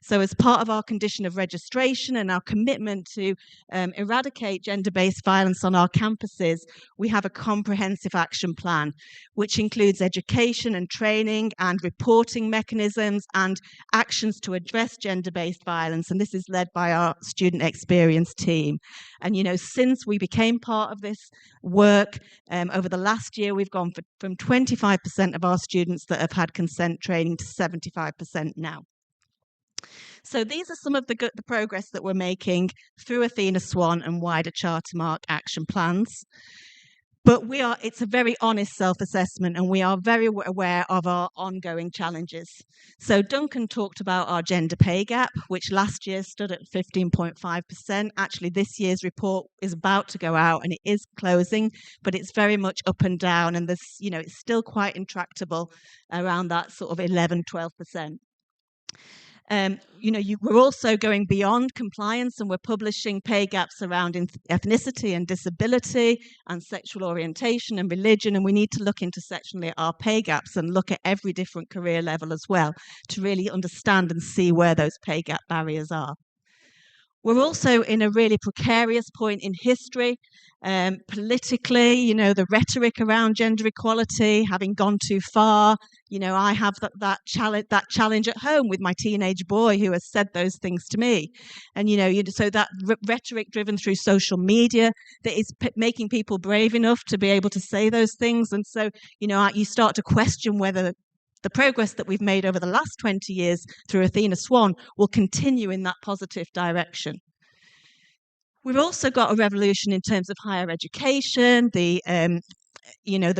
H: So as part of our condition of registration and our commitment to eradicate gender-based violence on our campuses, we have a comprehensive action plan, which includes education and training and reporting mechanisms and actions to address gender-based violence. And this is led by our student experience team. And, since we became part of this work, over the last year, we've gone from 25% of our students that have had consent training to 75% now. So these are some of the progress that we're making through Athena, Swan and wider Charter Mark action plans. But it's a very honest self-assessment, and we are very aware of our ongoing challenges. So Duncan talked about our gender pay gap, which last year stood at 15.5%. Actually, this year's report is about to go out and it is closing, but it's very much up and down, and there's, it's still quite intractable around that sort of 11, 12%. We're also going beyond compliance, and we're publishing pay gaps around ethnicity and disability and sexual orientation and religion, and we need to look intersectionally at our pay gaps and look at every different career level as well to really understand and see where those pay gap barriers are. We're also in a really precarious point in history. Politically, the rhetoric around gender equality having gone too far. I have that challenge at home with my teenage boy who has said those things to me. And, so that rhetoric driven through social media that is making people brave enough to be able to say those things. And so, you start to question whether the progress that we've made over the last 20 years through Athena Swan will continue in that positive direction. We've also got a revolution in terms of higher education, the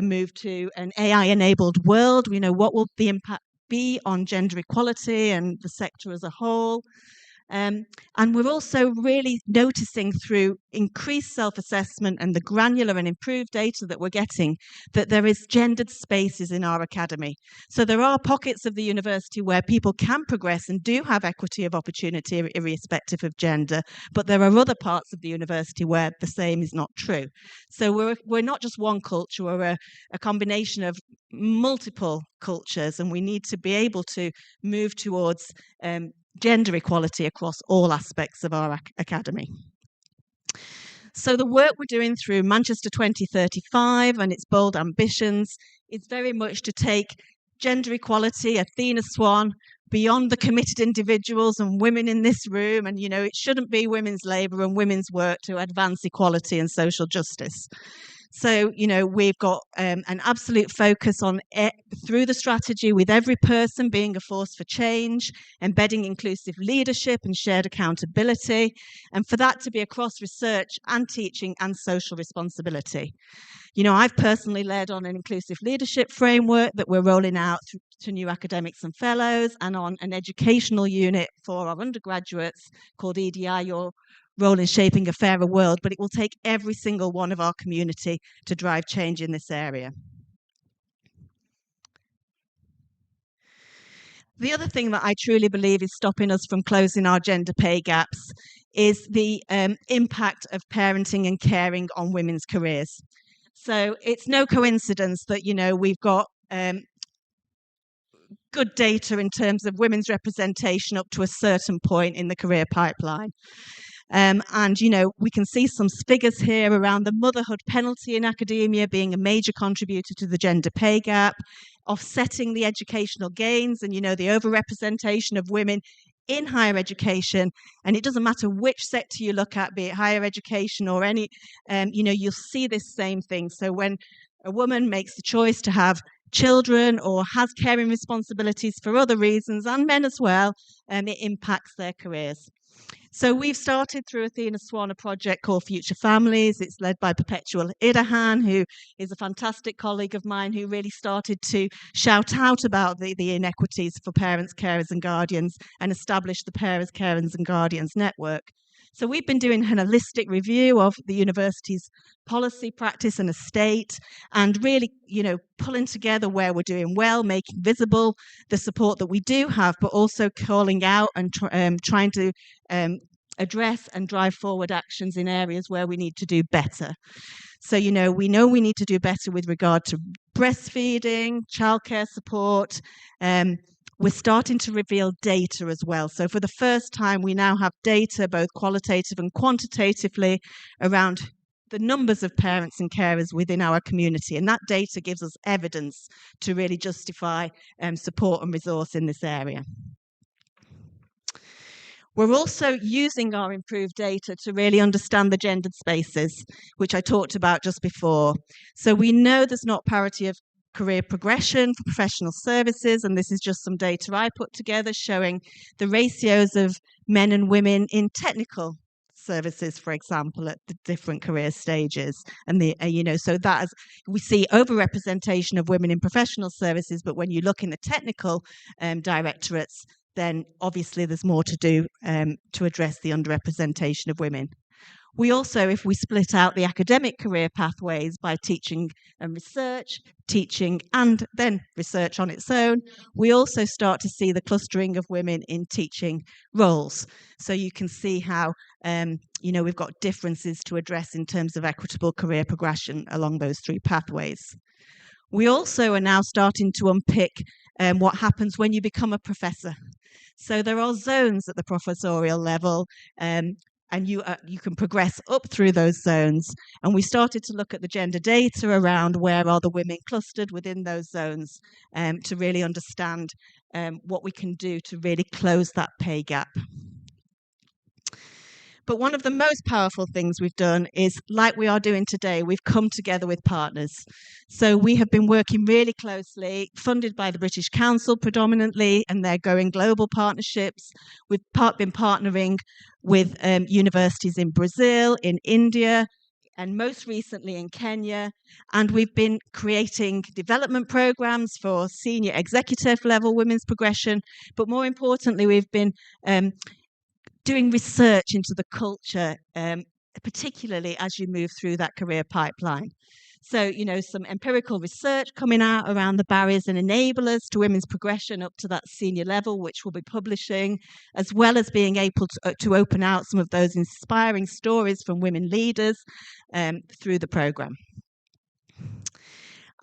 H: move to an AI-enabled world. What will the impact be on gender equality and the sector as a whole? And we're also really noticing through increased self-assessment and the granular and improved data that we're getting that there is gendered spaces in our academy. So there are pockets of the university where people can progress and do have equity of opportunity irrespective of gender, but there are other parts of the university where the same is not true. So we're not just one culture, we're a combination of multiple cultures, and we need to be able to move towards gender equality across all aspects of our academy. So the work we're doing through Manchester 2035 and its bold ambitions is very much to take gender equality, Athena Swan, beyond the committed individuals and women in this room. And, it shouldn't be women's labour and women's work to advance equality and social justice. So, we've got an absolute focus on through the strategy with every person being a force for change, embedding inclusive leadership and shared accountability, and for that to be across research and teaching and social responsibility. I've personally led on an inclusive leadership framework that we're rolling out to new academics and fellows, and on an educational unit for our undergraduates called EDI, Your Role in Shaping a Fairer World, but it will take every single one of our community to drive change in this area. The other thing that I truly believe is stopping us from closing our gender pay gaps is the impact of parenting and caring on women's careers. So it's no coincidence that, we've got good data in terms of women's representation up to a certain point in the career pipeline. And, we can see some figures here around the motherhood penalty in academia being a major contributor to the gender pay gap, offsetting the educational gains and, the overrepresentation of women in higher education. And it doesn't matter which sector you look at, be it higher education or any, you'll see this same thing. So when a woman makes the choice to have children or has caring responsibilities for other reasons, and men as well, it impacts their careers. So we've started through Athena Swan a project called Future Families. It's led by Perpetual Idahan, who is a fantastic colleague of mine who really started to shout out about the inequities for parents, carers and guardians and establish the Parents, Carers and Guardians Network. So we've been doing an holistic review of the university's policy, practice and estate, and really, pulling together where we're doing well, making visible the support that we do have, but also calling out and trying to address and drive forward actions in areas where we need to do better. So, we know we need to do better with regard to breastfeeding, childcare support. We're starting to reveal data as well. So for the first time, we now have data, both qualitative and quantitatively, around the numbers of parents and carers within our community. And that data gives us evidence to really justify support and resource in this area. We're also using our improved data to really understand the gendered spaces, which I talked about just before. So we know there's not parity of career progression for professional services, and this is just some data I put together showing the ratios of men and women in technical services, for example, at the different career stages. And so that is, we see overrepresentation of women in professional services, but when you look in the technical directorates, then obviously there's more to do to address the underrepresentation of women. We also, if we split out the academic career pathways by teaching and research, teaching and then research on its own, we also start to see the clustering of women in teaching roles. So you can see how, we've got differences to address in terms of equitable career progression along those three pathways. We also are now starting to unpick what happens when you become a professor. So there are zones at the professorial level, and you can progress up through those zones. And we started to look at the gender data around where are the women clustered within those zones to really understand what we can do to really close that pay gap. But one of the most powerful things we've done is, like we are doing today, we've come together with partners. So we have been working really closely, funded by the British Council predominantly, and their Going Global partnerships. We've been partnering with universities in Brazil, in India, and most recently in Kenya. And we've been creating development programs for senior executive level women's progression. But more importantly, we've been doing research into the culture, particularly as you move through that career pipeline. So, some empirical research coming out around the barriers and enablers to women's progression up to that senior level, which we'll be publishing, as well as being able to open out some of those inspiring stories from women leaders through the programme.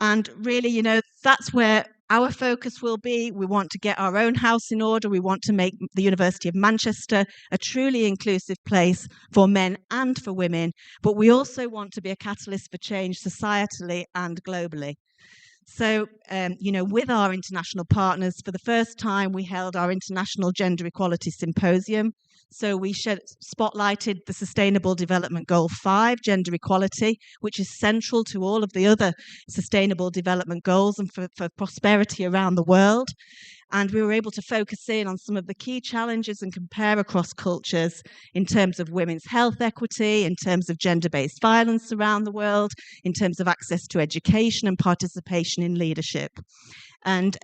H: And really, that's where our focus will be. We want to get our own house in order. We want to make the University of Manchester a truly inclusive place for men and for women. But we also want to be a catalyst for change societally and globally. So, with our international partners, for the first time, we held our International Gender Equality Symposium. So we spotlighted the Sustainable Development Goal 5, gender equality, which is central to all of the other Sustainable Development Goals and for prosperity around the world. And we were able to focus in on some of the key challenges and compare across cultures in terms of women's health equity, in terms of gender-based violence around the world, in terms of access to education and participation in leadership. And,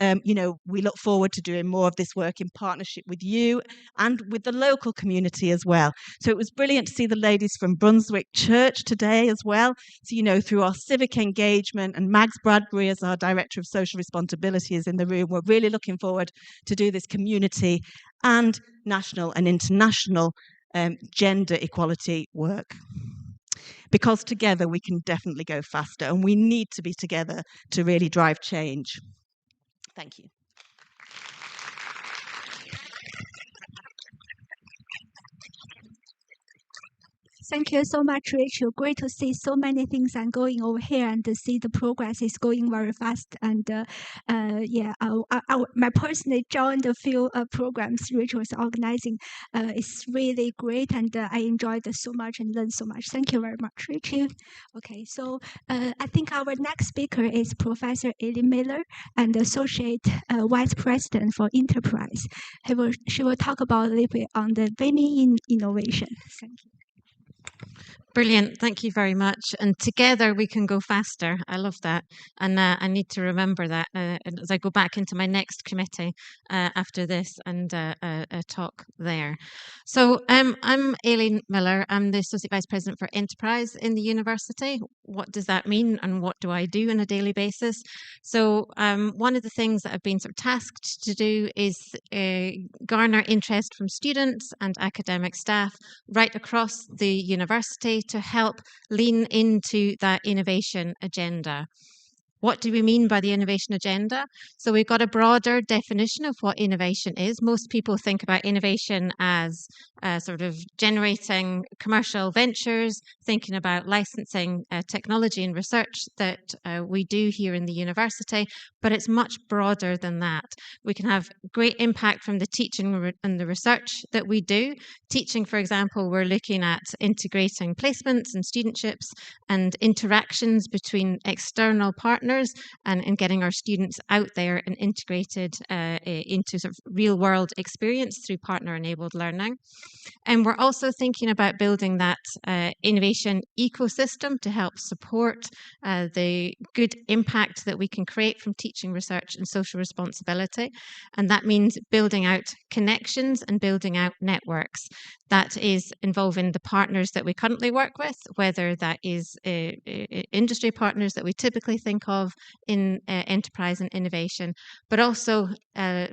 H: we look forward to doing more of this work in partnership with you and with the local community as well. So it was brilliant to see the ladies from Brunswick Church today as well. So, through our civic engagement, and Mags Bradbury as our Director of Social Responsibility is in the room, we're really looking forward to do this community and national and international gender equality work. Because together we can definitely go faster, and we need to be together to really drive change. Thank you.
B: Thank you so much, Rachel. Great to see so many things are going over here and to see the progress is going very fast. And my personally joined a few programs Rachel is organizing. It's really great, and I enjoyed it so much and learned so much. Thank you very much, Rachel. Okay, so I think our next speaker is Professor Aline Miller, and Associate Vice President for Enterprise. She will talk about a little bit on the women in innovation. Thank you.
I: Brilliant. Thank you very much. And together we can go faster. I love that. And I need to remember that as I go back into my next committee after this and talk there. So I'm Aline Miller. I'm the Associate Vice President for Enterprise in the university. What does that mean and what do I do on a daily basis? So one of the things that I've been sort of tasked to do is garner interest from students and academic staff right across the university to help lean into that innovation agenda. What do we mean by the innovation agenda? So we've got a broader definition of what innovation is. Most people think about innovation as sort of generating commercial ventures, thinking about licensing technology and research that we do here in the university, but it's much broader than that. We can have great impact from the teaching and the research that we do. Teaching, for example, we're looking at integrating placements and studentships and interactions between external partners partners and getting our students out there and integrated into sort of real world experience through partner enabled learning. And we're also thinking about building that innovation ecosystem to help support the good impact that we can create from teaching, research and social responsibility. And that means building out connections and building out networks. That is involving the partners that we currently work with, whether that is industry partners that we typically think of in enterprise and innovation, but also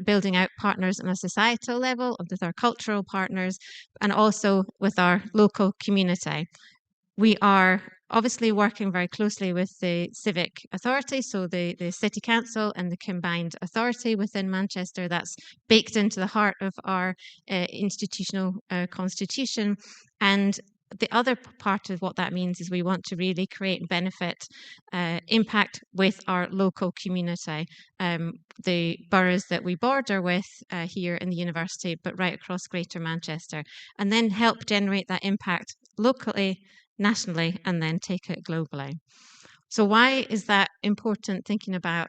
I: building out partners on a societal level, with our cultural partners, and also with our local community. We are obviously working very closely with the civic authority, so the City Council and the combined authority within Manchester. That's baked into the heart of our institutional constitution. And the other part of what that means is we want to really create and benefit impact with our local community, the boroughs that we border with here in the university, but right across Greater Manchester, and then help generate that impact locally, nationally, and then take it globally. So why is that important, thinking about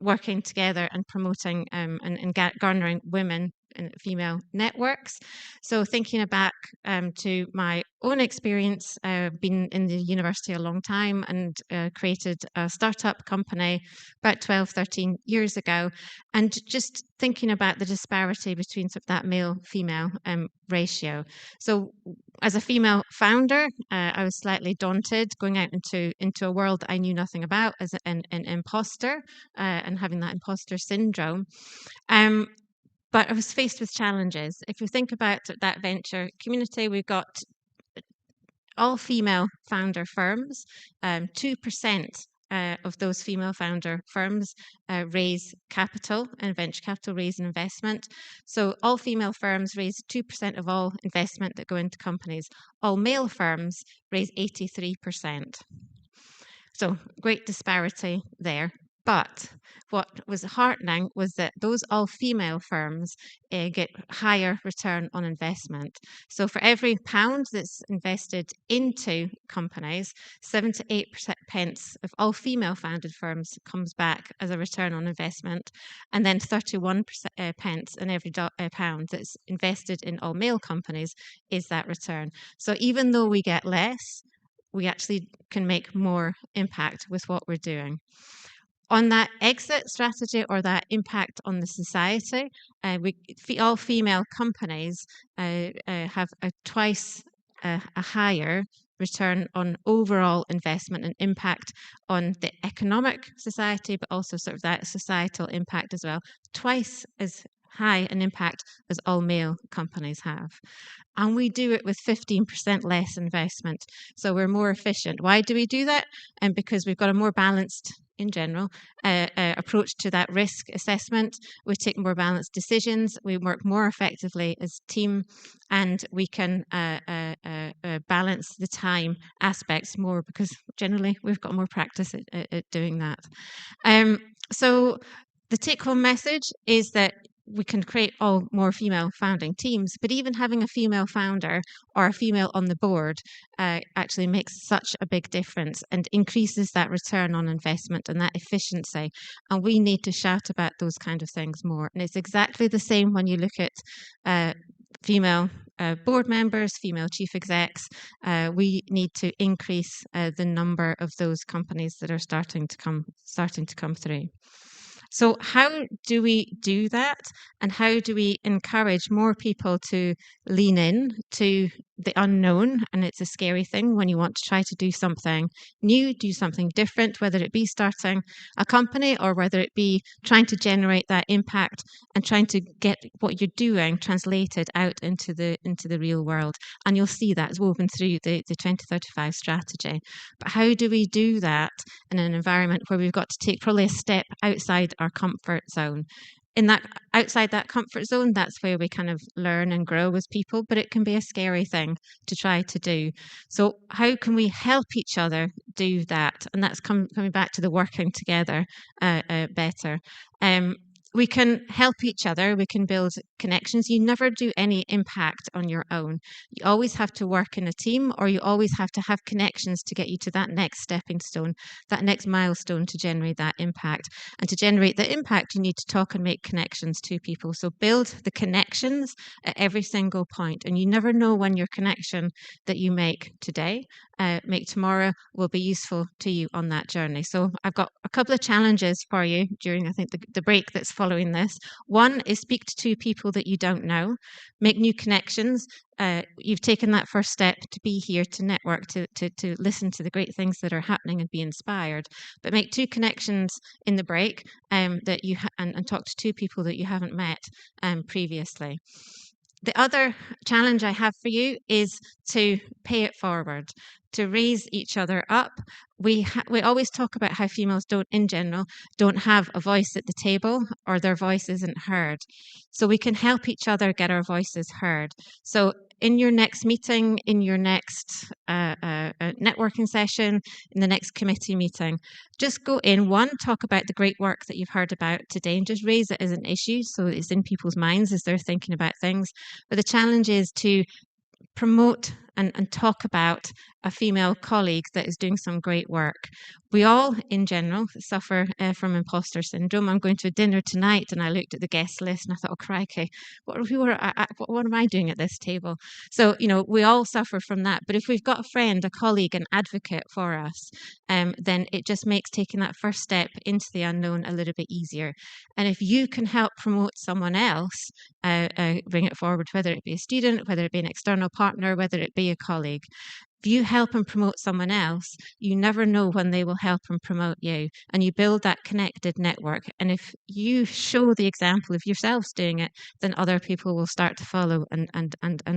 I: working together and promoting and garnering women and female networks? So thinking back to my own experience, been in the university a long time and created a startup company about 12, 13 years ago, and just thinking about the disparity between sort of that male-female ratio. So as a female founder, I was slightly daunted going out into a world I knew nothing about as an imposter and having that imposter syndrome. But I was faced with challenges. If you think about that venture community, we've got all female founder firms. 2% of those female founder firms raise capital, and venture capital raise an investment. So all female firms raise 2% of all investment that go into companies. All male firms raise 83%. So great disparity there. But what was heartening was that those all-female firms get higher return on investment. So for every pound that's invested into companies, 7 to 8 pence of all-female founded firms comes back as a return on investment, and then 31 pence in every pound that's invested in all-male companies is that return. So even though we get less, we actually can make more impact with what we're doing. On that exit strategy or that impact on the society, all female companies have a twice a higher return on overall investment and impact on the economic society, but also sort of that societal impact as well. Twice as high an impact as all male companies have. And we do it with 15% less investment. So we're more efficient. Why do we do that? And because we've got a more balanced, in general, approach to that risk assessment. We take more balanced decisions. We work more effectively as a team, and we can balance the time aspects more because generally we've got more practice at doing that. So the take-home message is that we can create all more female founding teams, but even having a female founder or a female on the board actually makes such a big difference and increases that return on investment and that efficiency. And we need to shout about those kind of things more. And it's exactly the same when you look at female board members, female chief execs. We need to increase the number of those companies that are starting to come through. So how do we do that, and how do we encourage more people to lean in to the unknown? And it's a scary thing when you want to try to do something new, do something different, whether it be starting a company or whether it be trying to generate that impact and trying to get what you're doing translated out into the real world. And you'll see that it's woven through the 2035 strategy. But how do we do that in an environment where we've got to take probably a step outside our comfort zone? In that outside that comfort zone, that's where we kind of learn and grow as people, but it can be a scary thing to try to do. So how can we help each other do that? And that's coming back to the working together better. we can help each other, we can build connections. You never do any impact on your own. You always have to work in a team, or you always have to have connections to get you to that next stepping stone, that next milestone to generate that impact. And to generate the impact, you need to talk and make connections to people. So build the connections at every single point. And you never know when your connection that you make today, make tomorrow, will be useful to you on that journey. So I've got a couple of challenges for you during, I think, the break that's following this. One is speak to two people that you don't know, make new connections. You've taken that first step to be here, to network, to listen to the great things that are happening and be inspired. But make two connections in the break that you and talk to two people that you haven't met previously. The other challenge I have for you is to pay it forward, to raise each other up. We always talk about how females in general, don't have a voice at the table, or their voice isn't heard. So we can help each other get our voices heard. So in your next meeting, in your next networking session, in the next committee meeting, just go in, talk about the great work that you've heard about today, and just raise it as an issue so it's in people's minds as they're thinking about things. But the challenge is to promote and talk about a female colleague that is doing some great work. We all, in general, suffer from imposter syndrome. I'm going to a dinner tonight, and I looked at the guest list, and I thought, oh, crikey, what am I doing at this table? So, we all suffer from that. But if we've got a friend, a colleague, an advocate for us, then it just makes taking that first step into the unknown a little bit easier. And if you can help promote someone else, bring it forward, whether it be a student, whether it be an external partner, whether it be a colleague, if you help and promote someone else, you never know when they will help and promote you, and you build that connected network. And if you show the example of yourselves doing it, then other people will start to follow, and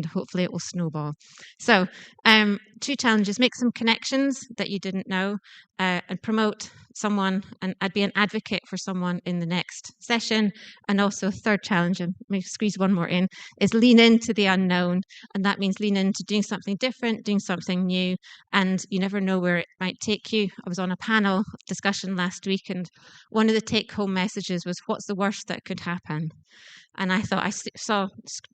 I: hopefully it will snowball. So 2 challenges: make some connections that you didn't know, and promote someone, and I'd be an advocate for someone in the next session. And also, third challenge, and maybe squeeze one more in, is lean into the unknown. And that means lean into doing something different, doing something new, and you never know where it might take you. I was on a panel discussion last week, and one of the take-home messages was, what's the worst that could happen? And I thought, I saw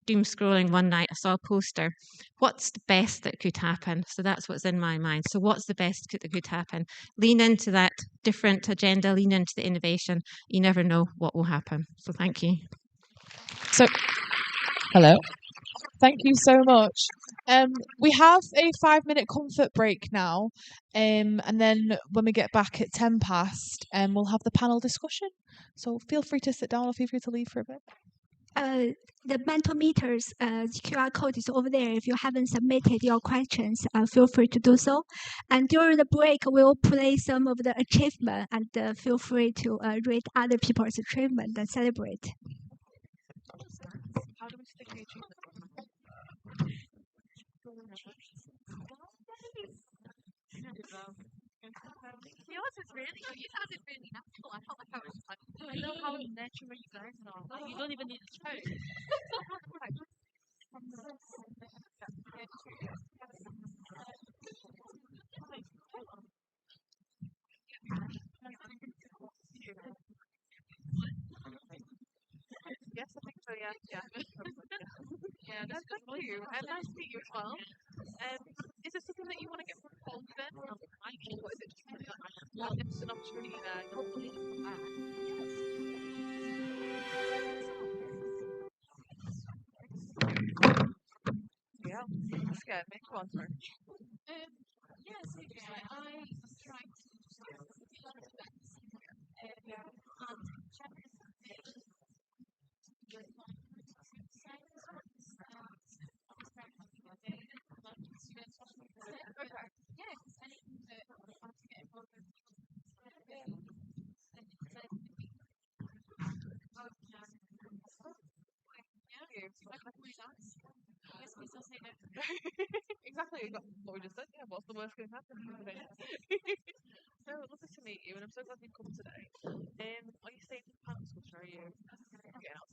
I: doom scrolling one night, I saw a poster, what's the best that could happen? So that's what's in my mind. So what's the best that could happen? Lean into that different agenda, lean into the innovation. You never know what will happen. So thank you.
A: So, hello. Thank you so much. We have a 5-minute comfort break now, and then when we get back at 10 past, we'll have the panel discussion. So feel free to sit down or feel free to leave for a bit.
B: The Mentometers QR code is over there. If you haven't submitted your questions, feel free to do so. And during the break, we'll play some of the achievement, and feel free to read other people's achievement and celebrate.
A: How do we stick the achievement? Yours is really good. You sounded really natural. I felt like I was like, I know how natural you guys are. Like, you don't even need to try. Yes, I think so. Yeah. Yeah, that's good you. And nice to meet you as well. Is it something that you want to get from home then? Or is it just something like if there's an opportunity there, hopefully just come back? Yeah, that scared me. Go on, sorry. Yes, I was trying to start Exactly, what we just said. Yeah, what's the worst going to happen? So lovely to meet you, and I'm so glad you've come today. Are you staying for the panel discussion, or are you getting out?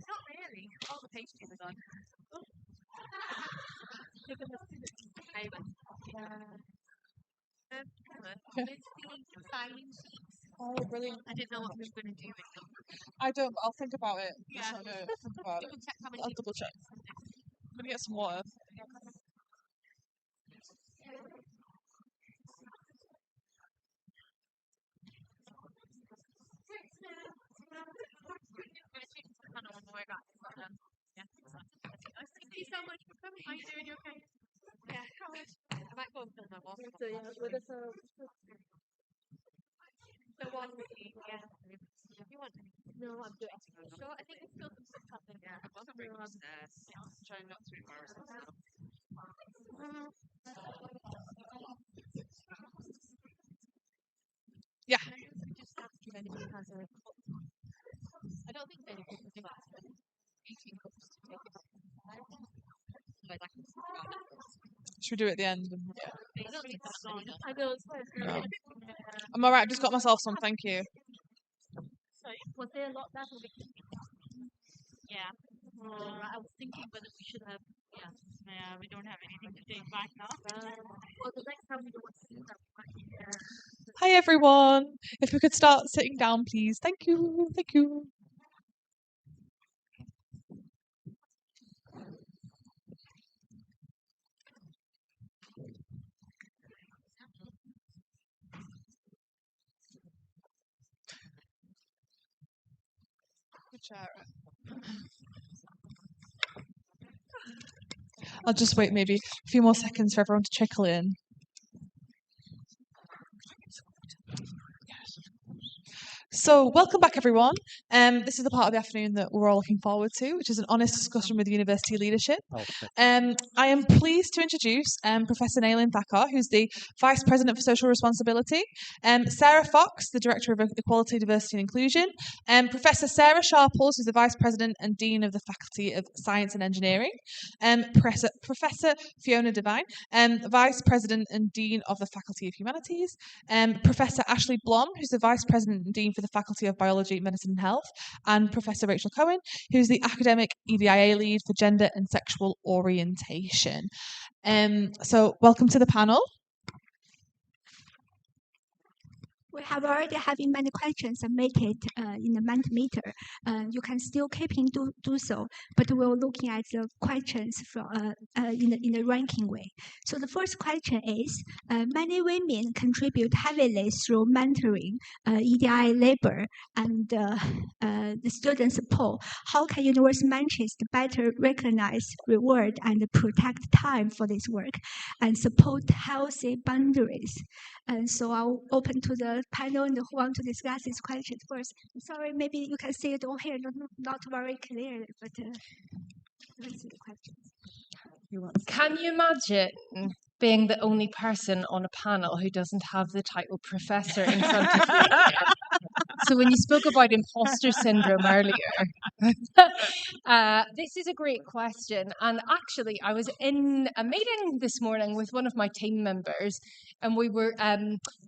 B: Not really. All the pastries are gone.
A: Oh, brilliant.
B: I didn't know what we were going to do with them.
A: I don't, but I'll think about it.
B: Yeah.
A: Just wanna think about it.
B: Double check how many
A: I'll
B: people
A: double check. I'm going to get some water.
B: Thank you so much for coming. How are you doing? You okay? Yeah. I might go and film my walk. So yeah, with us. The one with you. Yeah. You want? No, I'm doing. Sure. I think it's still something. Yeah. I'll bring upstairs. Try not to embarrass myself.
A: Yeah.
B: Just ask if anybody has a cup. I don't think anybody has a cup. 18 cups to take.
A: Should we do it at the end?
B: I don't think that's long enough. I know.
A: No. I'm alright, I've just got myself some, thank you.
B: Sorry, was there a lot left? Yeah. I was thinking whether we should have. Yeah, we don't have anything to take back now. Well, the next time we don't want to do that.
A: Hi everyone. If we could start sitting down, please. Thank you. Thank you. I'll just wait maybe a few more seconds for everyone to trickle in. So, welcome back, everyone. This is the part of the afternoon that we're all looking forward to, which is an honest discussion with university leadership. I am pleased to introduce Professor Aline, who's the Vice President for Social Responsibility, Sarah Fox, the Director of Equality, Diversity and Inclusion, Professor Sarah Sharples, who's the Vice President and Dean of the Faculty of Science and Engineering, Professor Fiona Devine, Vice President and Dean of the Faculty of Humanities, Professor Ashley Blom, who's the Vice President and Dean for the Faculty of Biology, Medicine and Health, and Professor Rachel Cowen, who's the Academic EDIA Lead for Gender and Sexual Orientation. So welcome to the panel.
B: We have already having many questions submitted in the Mentimeter. You can still keep in do so, but we're looking at the questions from in the ranking way. So the first question is: many women contribute heavily through mentoring, EDI labor, and the student support. How can University of Manchester better recognize, reward, and protect time for this work, and support healthy boundaries? And so I'll open to the panel and who want to discuss these questions first. Sorry, maybe you can see it over here, not very clearly, but let's see the questions.
J: Can you imagine being the only person on a panel who doesn't have the title professor in front of you? So when you spoke about imposter syndrome earlier, this is a great question. And actually, I was in a meeting this morning with one of my team members, and we were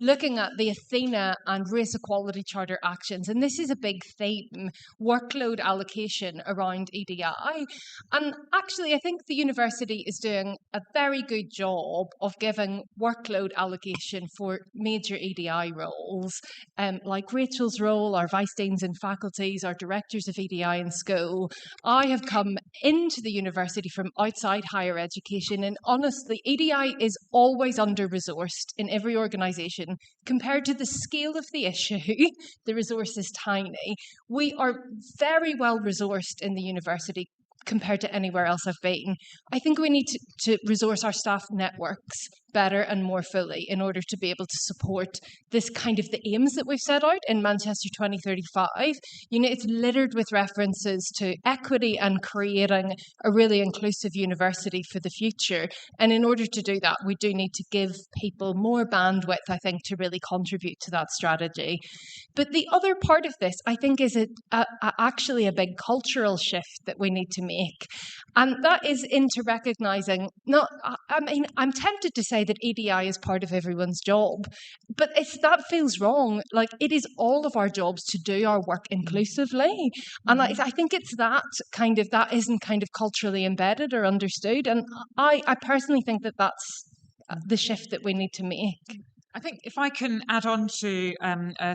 J: looking at the Athena and Race Equality Charter actions. And this is a big theme, workload allocation around EDI. And actually, I think the university is doing a very good job of giving workload allocation for major EDI roles, like Rachel's role, our vice deans and faculties, our directors of EDI in school. I have come into the university from outside higher education, and honestly, EDI is always under-resourced in every organisation. Compared to the scale of the issue, the resource is tiny. We are very well resourced in the university compared to anywhere else I've been. I think we need to resource our staff networks better and more fully in order to be able to support this kind of the aims that we've set out in Manchester 2035. You know, it's littered with references to equity and creating a really inclusive university for the future. And in order to do that, we do need to give people more bandwidth, I think, to really contribute to that strategy. But the other part of this, I think, is actually a big cultural shift that we need to make. And that is into recognising, I'm tempted to say that EDI is part of everyone's job, but that feels wrong. Like, it is all of our jobs to do our work inclusively, and I think it's that isn't kind of culturally embedded or understood, and I personally think that that's the shift that we need to make.
K: I think if I can add on to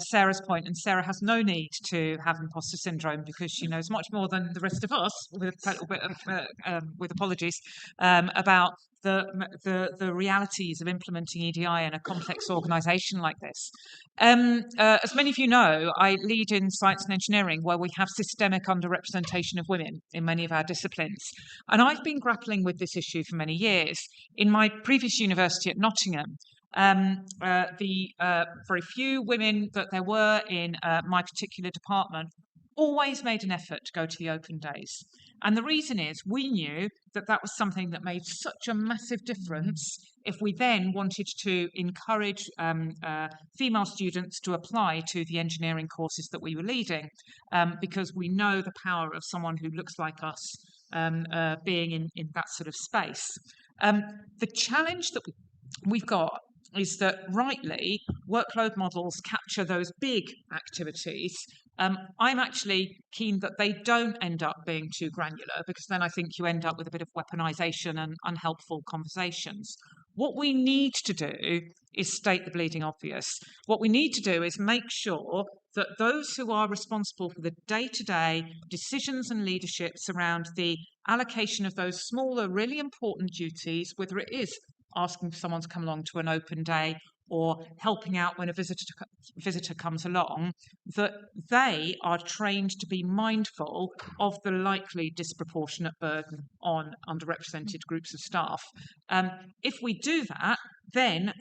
K: Sarah's point, and Sarah has no need to have imposter syndrome because she knows much more than the rest of us, with a little bit of, with apologies, about the realities of implementing EDI in a complex organisation like this. As many of you know, I lead in science and engineering, where we have systemic underrepresentation of women in many of our disciplines. And I've been grappling with this issue for many years. In my previous university at Nottingham, the very few women that there were in my particular department always made an effort to go to the open days. And the reason is we knew that that was something that made such a massive difference if we then wanted to encourage female students to apply to the engineering courses that we were leading, because we know the power of someone who looks like us being in that sort of space. The challenge that we've got is that rightly workload models capture those big activities. I'm actually keen that they don't end up being too granular, because then I think you end up with a bit of weaponization and unhelpful conversations. What we need to do is state the bleeding obvious. What we need to do is make sure that those who are responsible for the day-to-day decisions and leaderships around the allocation of those smaller, really important duties, whether it is asking someone to come along to an open day or helping out when a visitor comes along, that they are trained to be mindful of the likely disproportionate burden on underrepresented groups of staff. If we do that, then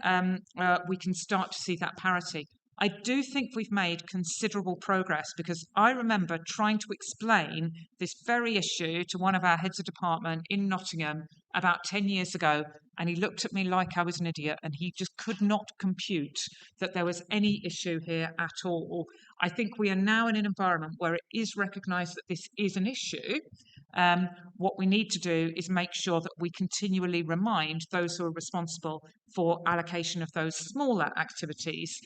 K: we can start to see that parity. I do think we've made considerable progress, because I remember trying to explain this very issue to one of our heads of department in Nottingham about 10 years ago, and he looked at me like I was an idiot, and he just could not compute that there was any issue here at all. I think we are now in an environment where it is recognised that this is an issue. What we need to do is make sure that we continually remind those who are responsible for allocation of those smaller activities,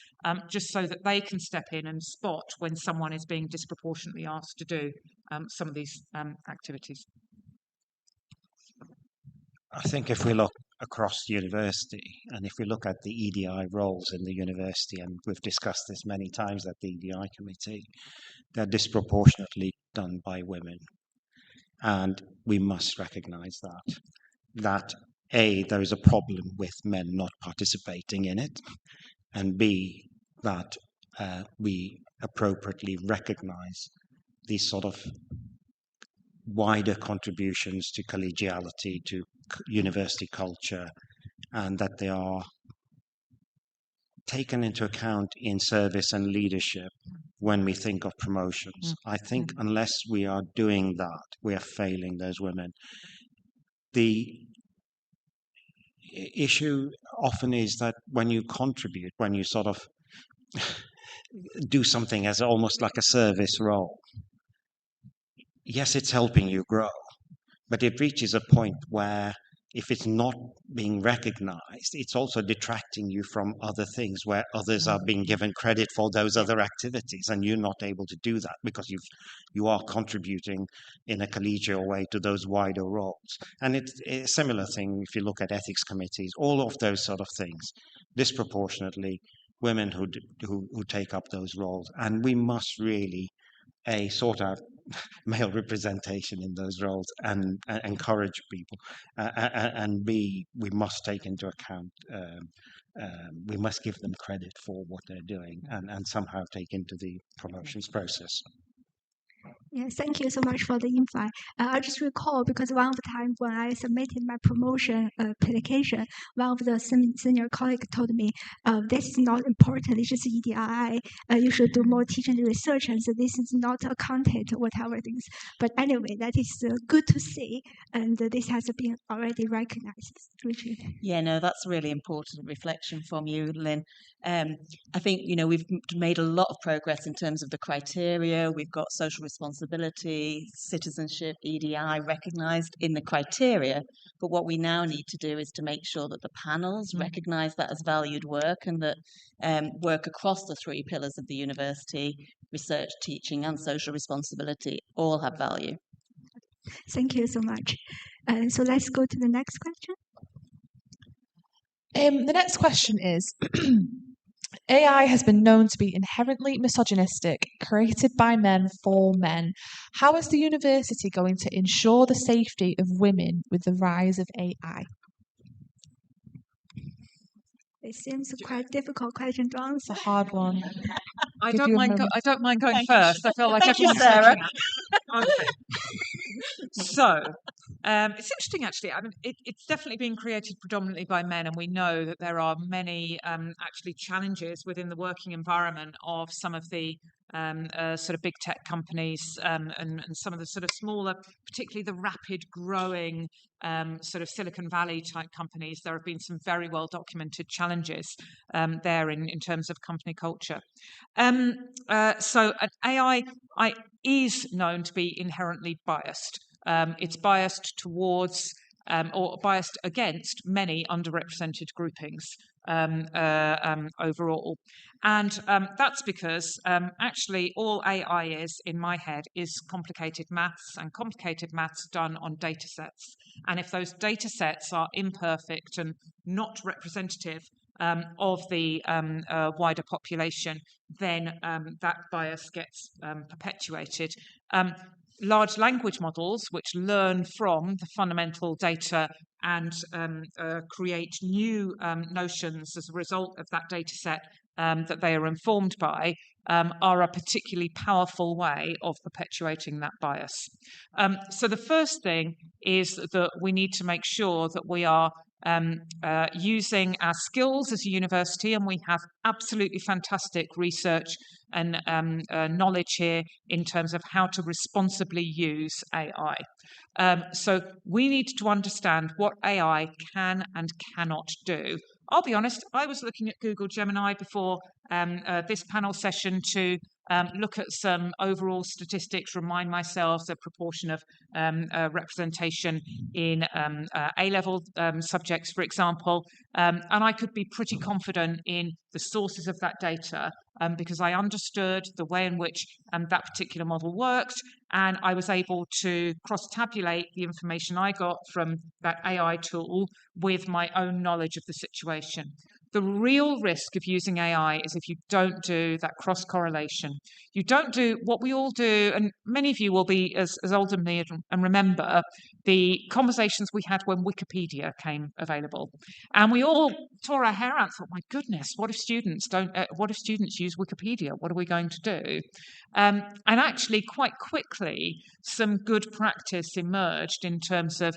K: just so that they can step in and spot when someone is being disproportionately asked to do some of these activities.
L: I think if we look across the university, and if we look at the EDI roles in the university, and we've discussed this many times at the EDI committee, they're disproportionately done by women. And we must recognise that A, there is a problem with men not participating in it, and B, that we appropriately recognise these sort of wider contributions to collegiality, to university culture, and that they are taken into account in service and leadership when we think of promotions. I think unless we are doing that, we are failing those women. The issue often is that when you contribute, when you sort of do something as almost like a service role, yes, it's helping you grow, but it reaches a point where if it's not being recognized, it's also detracting you from other things where others are being given credit for those other activities, and you're not able to do that because you are contributing in a collegial way to those wider roles. And it's a similar thing if you look at ethics committees, all of those sort of things, disproportionately women who take up those roles. And we must really sort out male representation in those roles and encourage people, and B, we must take into account, we must give them credit for what they're doing and somehow take into the promotions process.
B: Yes, thank you so much for the invite. I just recall, because one of the times when I submitted my promotion application, one of the senior colleagues told me, this is not important, it's just EDI. You should do more teaching and research, and so this is not accounted, whatever things. But anyway, that is good to see, and this has been already recognized. Richard.
M: Yeah, no, that's a really important reflection from you, Lynn. I think, we've made a lot of progress in terms of the criteria. We've got social responsibility responsibility, citizenship, EDI recognised in the criteria. But what we now need to do is to make sure that the panels recognise that as valued work, and that work across the three pillars of the university, research, teaching and social responsibility, all have value.
B: Thank you so much. So let's go to the next question.
A: The next question is AI has been known to be inherently misogynistic, created by men for men. How is the university going to ensure the safety of women with the rise of AI?
B: It seems a quite difficult question to answer.
A: It's a hard one.
K: I
A: Give
K: don't
A: you a
K: mind.
A: moment.
K: I don't mind going
M: Thank you.
K: first. I feel like
M: Thank you,
K: everyone's
M: Sarah.
K: looking at me. Okay. So it's interesting, actually. I mean, it's definitely been created predominantly by men, and we know that there are many actually challenges within the working environment of some of the sort of big tech companies and some of the sort of smaller, particularly the rapid growing sort of Silicon Valley type companies. There have been some very well documented challenges there in terms of company culture. So AI is known to be inherently biased. It's biased towards or biased against many underrepresented groupings overall. And that's because actually all AI is, in my head, is complicated maths, and complicated maths done on data sets. And if those data sets are imperfect and not representative of the wider population, then that bias gets perpetuated. Large language models, which learn from the fundamental data and create new notions as a result of that data set that they are informed by, are a particularly powerful way of perpetuating that bias. So the first thing is that we need to make sure that we are using our skills as a university, and we have absolutely fantastic research and knowledge here in terms of how to responsibly use AI. So we need to understand what AI can and cannot do. I'll be honest, I was looking at Google Gemini before this panel session to look at some overall statistics, remind myself the proportion of representation in A-level subjects, for example, and I could be pretty confident in the sources of that data because I understood the way in which that particular model worked, and I was able to cross-tabulate the information I got from that AI tool with my own knowledge of the situation. The real risk of using AI is if you don't do that cross-correlation. You don't do what we all do, and many of you will be as old as me and remember the conversations we had when Wikipedia came available. And we all tore our hair out and thought, my goodness, what if students use Wikipedia? What are we going to do? And actually, quite quickly, some good practice emerged in terms of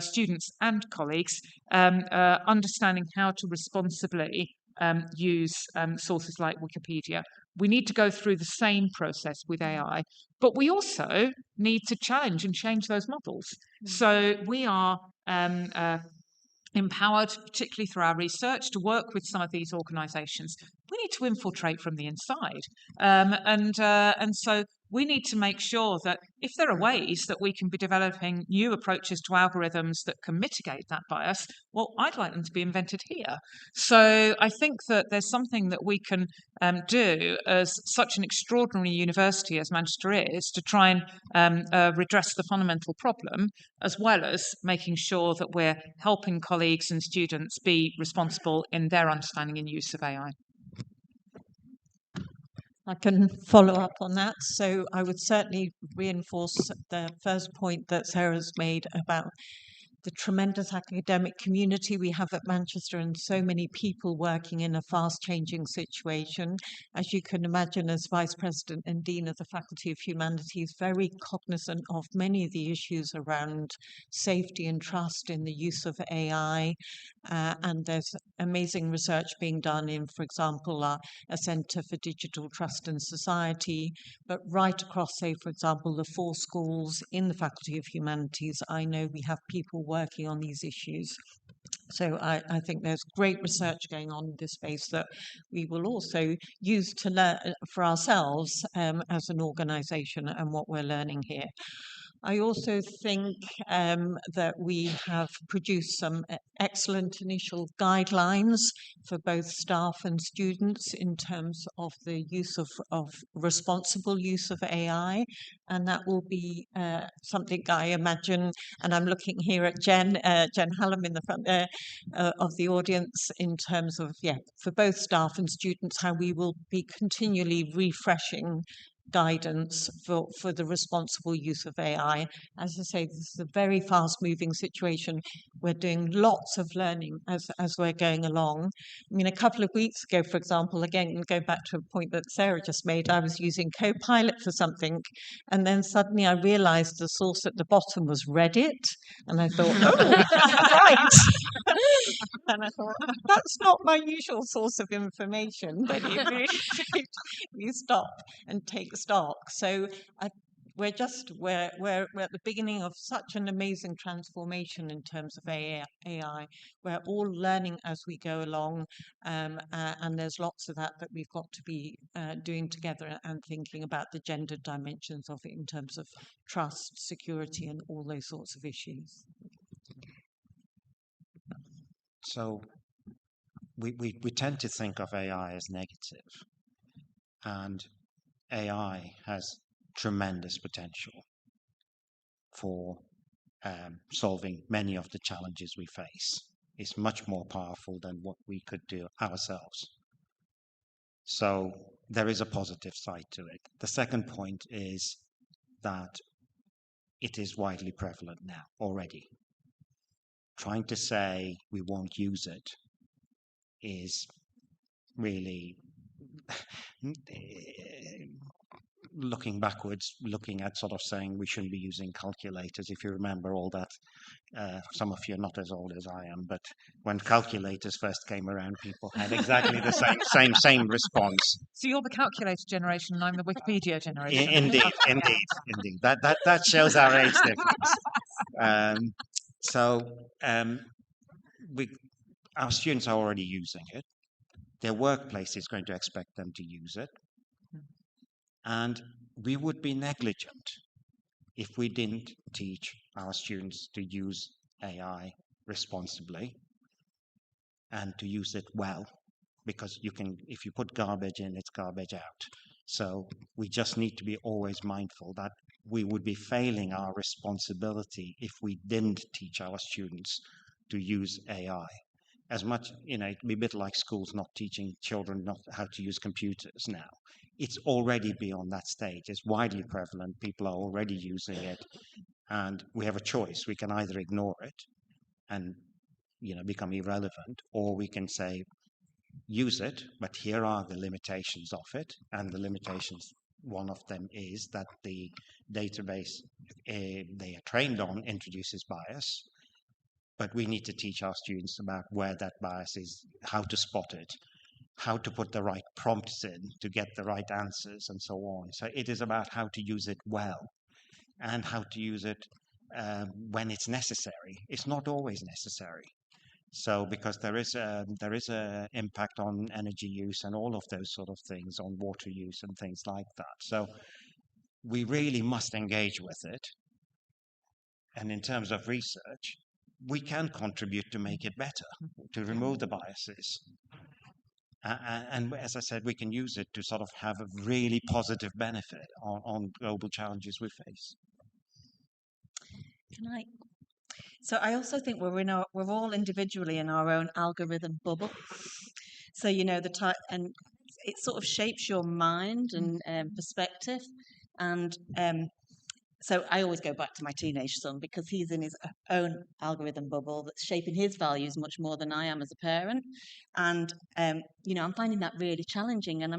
K: students and colleagues understanding how to responsibly use sources like Wikipedia. We need to go through the same process with AI, but we also need to challenge and change those models. So we are empowered, particularly through our research, to work with some of these organisations. We need to infiltrate from the inside, and so we need to make sure that if there are ways that we can be developing new approaches to algorithms that can mitigate that bias, well, I'd like them to be invented here. So I think that there's something that we can do as such an extraordinary university as Manchester is to try and redress the fundamental problem, as well as making sure that we're helping colleagues and students be responsible in their understanding and use of AI.
M: I can follow up on that. So I would certainly reinforce the first point that Sarah's made about the tremendous academic community we have at Manchester and so many people working in a fast-changing situation. As you can imagine, as Vice President and Dean of the Faculty of Humanities, very cognizant of many of the issues around safety and trust in the use of AI. And there's amazing research being done in, for example, a Centre for Digital Trust and Society, but right across, say, for example, the 4 schools in the Faculty of Humanities, I know we have people working on these issues. So I think there's great research going on in this space that we will also use to learn for ourselves as an organisation and what we're learning here. I also think that we have produced some excellent initial guidelines for both staff and students in terms of the use of responsible use of AI. And that will be something I imagine, and I'm looking here at Jen Hallam in the front there of the audience in terms of, for both staff and students, how we will be continually refreshing guidance for the responsible use of AI. As I say, this is a very fast-moving situation. We're doing lots of learning as we're going along. I mean, a couple of weeks ago, for example, again, going back to a point that Sarah just made, I was using Copilot for something, and then suddenly I realized the source at the bottom was Reddit, and I thought, oh, right. And I thought, that's not my usual source of information, but it really you stop and take stock. So we're at the beginning of such an amazing transformation in terms of AI. We're all learning as we go along, and there's lots of that we've got to be doing together and thinking about the gender dimensions of it in terms of trust, security, and all those sorts of issues.
L: So we tend to think of AI as negative, and AI has tremendous potential for solving many of the challenges we face. It's much more powerful than what we could do ourselves. So there is a positive side to it. The second point is that it is widely prevalent now already. Trying to say we won't use it is really looking backwards, looking at sort of saying we shouldn't be using calculators. If you remember all that, some of you are not as old as I am, but when calculators first came around, people had exactly the same response.
K: So you're the calculator generation, and I'm the Wikipedia generation.
L: Indeed. That shows our age difference. Our students are already using it. Their workplace is going to expect them to use it. And we would be negligent if we didn't teach our students to use AI responsibly and to use it well, because if you put garbage in, it's garbage out. So we just need to be always mindful that we would be failing our responsibility if we didn't teach our students to use AI. As much, it'd be a bit like schools not teaching children how to use computers now. It's already beyond that stage. It's widely prevalent. People are already using it. And we have a choice. We can either ignore it and become irrelevant, or we can say, use it, but here are the limitations of it. And the limitations, one of them is that the database they are trained on introduces bias. But we need to teach our students about where that bias is, how to spot it, how to put the right prompts in to get the right answers, and so on. So it is about how to use it well and how to use it when it's necessary. It's not always necessary. So because there is a impact on energy use and all of those sort of things, on water use and things like that. So we really must engage with it. And in terms of research, we can contribute to make it better, to remove the biases. And as I said, we can use it to sort of have a really positive benefit on global challenges we face.
N: Can I? So I also think we're all individually in our own algorithm bubble. So and it sort of shapes your mind and perspective. And so I always go back to my teenage son, because he's in his own algorithm bubble that's shaping his values much more than I am as a parent. And, I'm finding that really challenging. And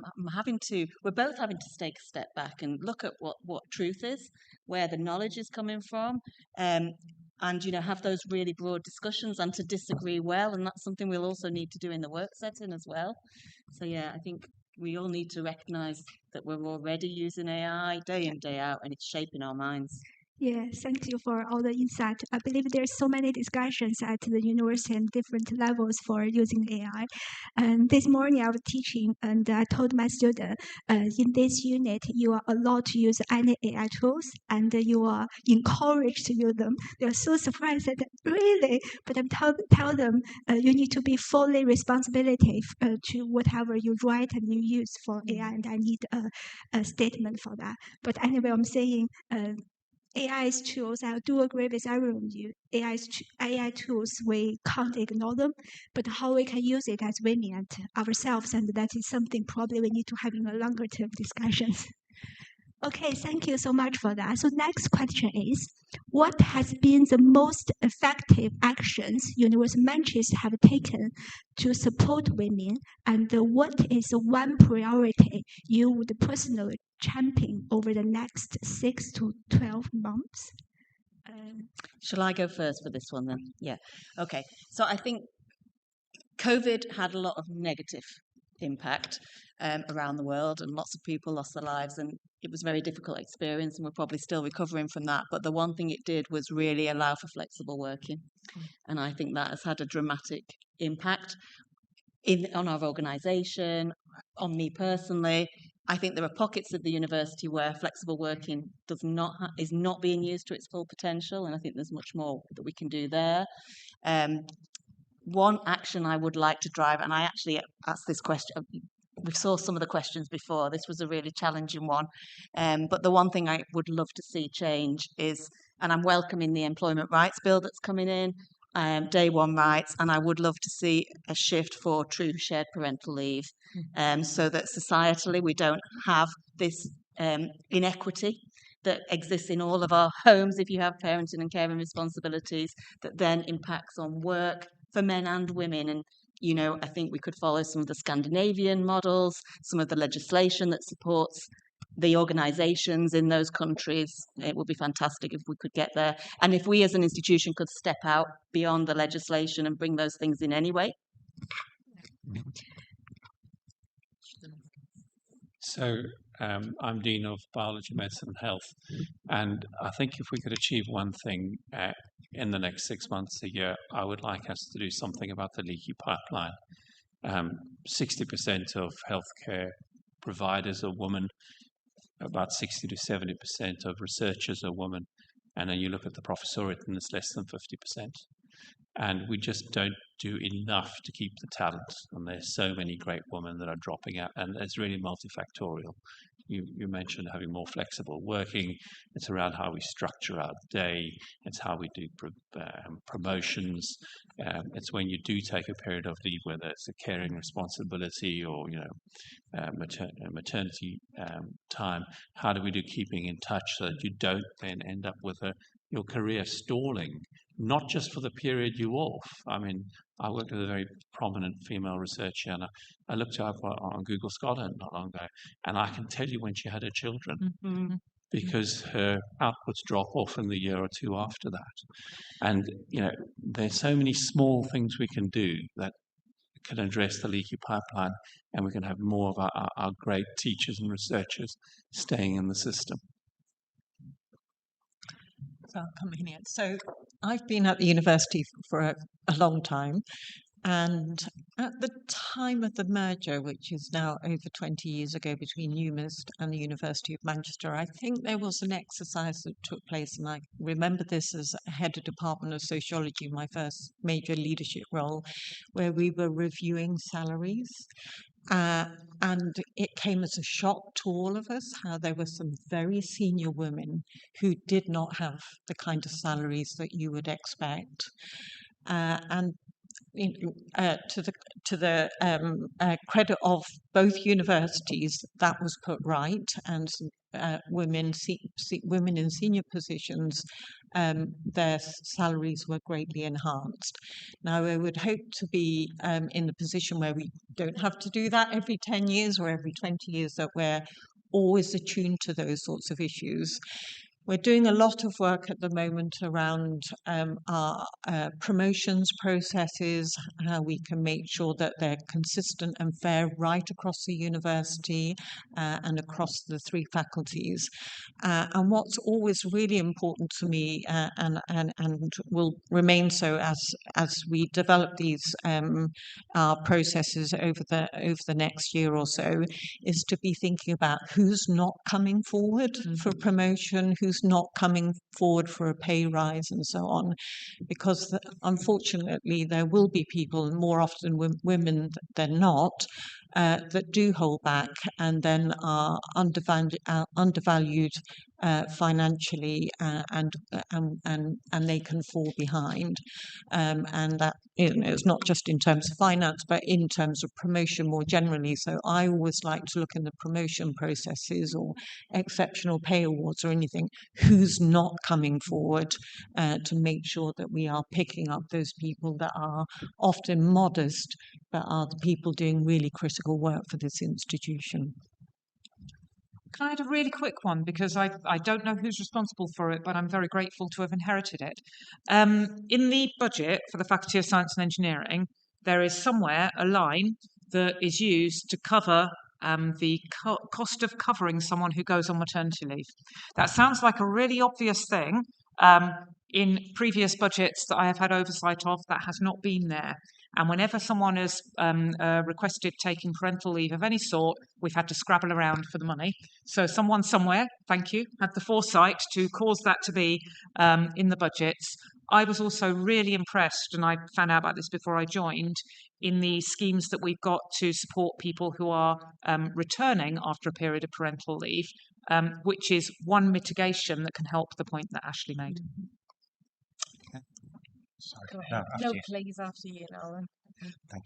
N: we're both having to take a step back and look at what truth is, where the knowledge is coming from, and, have those really broad discussions and to disagree well. And that's something we'll also need to do in the work setting as well. So, I think we all need to recognise that we're already using AI day in, day out, and it's shaping our minds.
B: Yeah, thank you for all the insight. I believe there's so many discussions at the university and different levels for using AI. And this morning I was teaching, and I told my student, in this unit, you are allowed to use any AI tools, and you are encouraged to use them. They're so surprised that really, but I'm tell them you need to be fully responsibility to whatever you write and you use for AI, and I need a statement for that. But anyway, I'm saying. AI's tools, I do agree with everyone. AI tools, we can't ignore them, but how we can use it as women and ourselves, and that is something probably we need to have in a longer term discussions. Okay, thank you so much for that. So next question is, what has been the most effective actions University of Manchester have taken to support women, and what is one priority you would personally champion over the next 6 to 12 months?
N: Shall I go first for this one then? Yeah. Okay. So I think COVID had a lot of negative impact around the world, and lots of people lost their lives, and it was a very difficult experience, and we're probably still recovering from that. But the one thing it did was really allow for flexible working, and I think that has had a dramatic impact on our organisation, on me personally. I think there are pockets of the university where flexible working is not being used to its full potential, and I think there's much more that we can do there. One action I would like to drive, and I actually asked this question, we saw some of the questions before, this was a really challenging one, but the one thing I would love to see change is, and I'm welcoming the employment rights bill that's coming in, day one rights, and I would love to see a shift for true shared parental leave, so that societally we don't have this inequity that exists in all of our homes if you have parenting and caring responsibilities, that then impacts on work for men and women. And I think we could follow some of the Scandinavian models, some of the legislation that supports the organizations in those countries. It would be fantastic if we could get there. And if we as an institution could step out beyond the legislation and bring those things in anyway.
O: So I'm Dean of Biology, Medicine and Health. And I think if we could achieve one thing in the next 6 months, a year, I would like us to do something about the leaky pipeline. 60% of healthcare providers are women, about 60 to 70% of researchers are women. And then you look at the professoriate and it's less than 50%. And we just don't do enough to keep the talent. And there's so many great women that are dropping out, and it's really multifactorial. You mentioned having more flexible working. It's around how we structure our day. It's how we do promotions. It's when you do take a period of leave, whether it's a caring responsibility or maternity time. How do we do keeping in touch so that you don't then end up with your career stalling? Not just for the period you're off. I mean, I worked with a very prominent female researcher, and I looked her up on Google Scholar not long ago, and I can tell you when she had her children, because her outputs drop off in the year or two after that. And, there's so many small things we can do that can address the leaky pipeline, and we can have more of our great teachers and researchers staying in the system.
M: I'll come in here. So I've been at the university for a long time, and at the time of the merger, which is now over 20 years ago between UMIST and the University of Manchester, I think there was an exercise that took place, and I remember this as head of Department of Sociology, my first major leadership role, where we were reviewing salaries. And it came as a shock to all of us how there were some very senior women who did not have the kind of salaries that you would expect. And to the credit of both universities, that was put right, and women in senior positions, their salaries were greatly enhanced. Now, I would hope to be in the position where we don't have to do that every 10 years or every 20 years, that we're always attuned to those sorts of issues. We're doing a lot of work at the moment around our promotions processes, how we can make sure that they're consistent and fair right across the university and across the 3 faculties. And what's always really important to me, and will remain so as we develop these processes over the next year or so, is to be thinking about who's not coming forward for promotion, who's not coming forward for a pay rise, and so on, because unfortunately there will be people, more often women than not, that do hold back and then are undervalued financially, and they can fall behind, and that it's not just in terms of finance, but in terms of promotion more generally. So I always like to look in the promotion processes or exceptional pay awards or anything, who's not coming forward, to make sure that we are picking up those people that are often modest, but are the people doing really critical work for this institution.
K: Can I add a really quick one, because I don't know who's responsible for it, but I'm very grateful to have inherited it. In the budget for the Faculty of Science and Engineering, there is somewhere a line that is used to cover the cost of covering someone who goes on maternity leave. That sounds like a really obvious thing. In previous budgets that I have had oversight of, that has not been there. And whenever someone has requested taking parental leave of any sort, we've had to scrabble around for the money. So someone somewhere, thank you, had the foresight to cause that to be in the budgets. I was also really impressed, and I found out about this before I joined, in the schemes that we've got to support people who are returning after a period of parental leave, which is one mitigation that can help the point that Ashley made.
L: Sorry.
J: No, please, after you, Alan.
L: Thank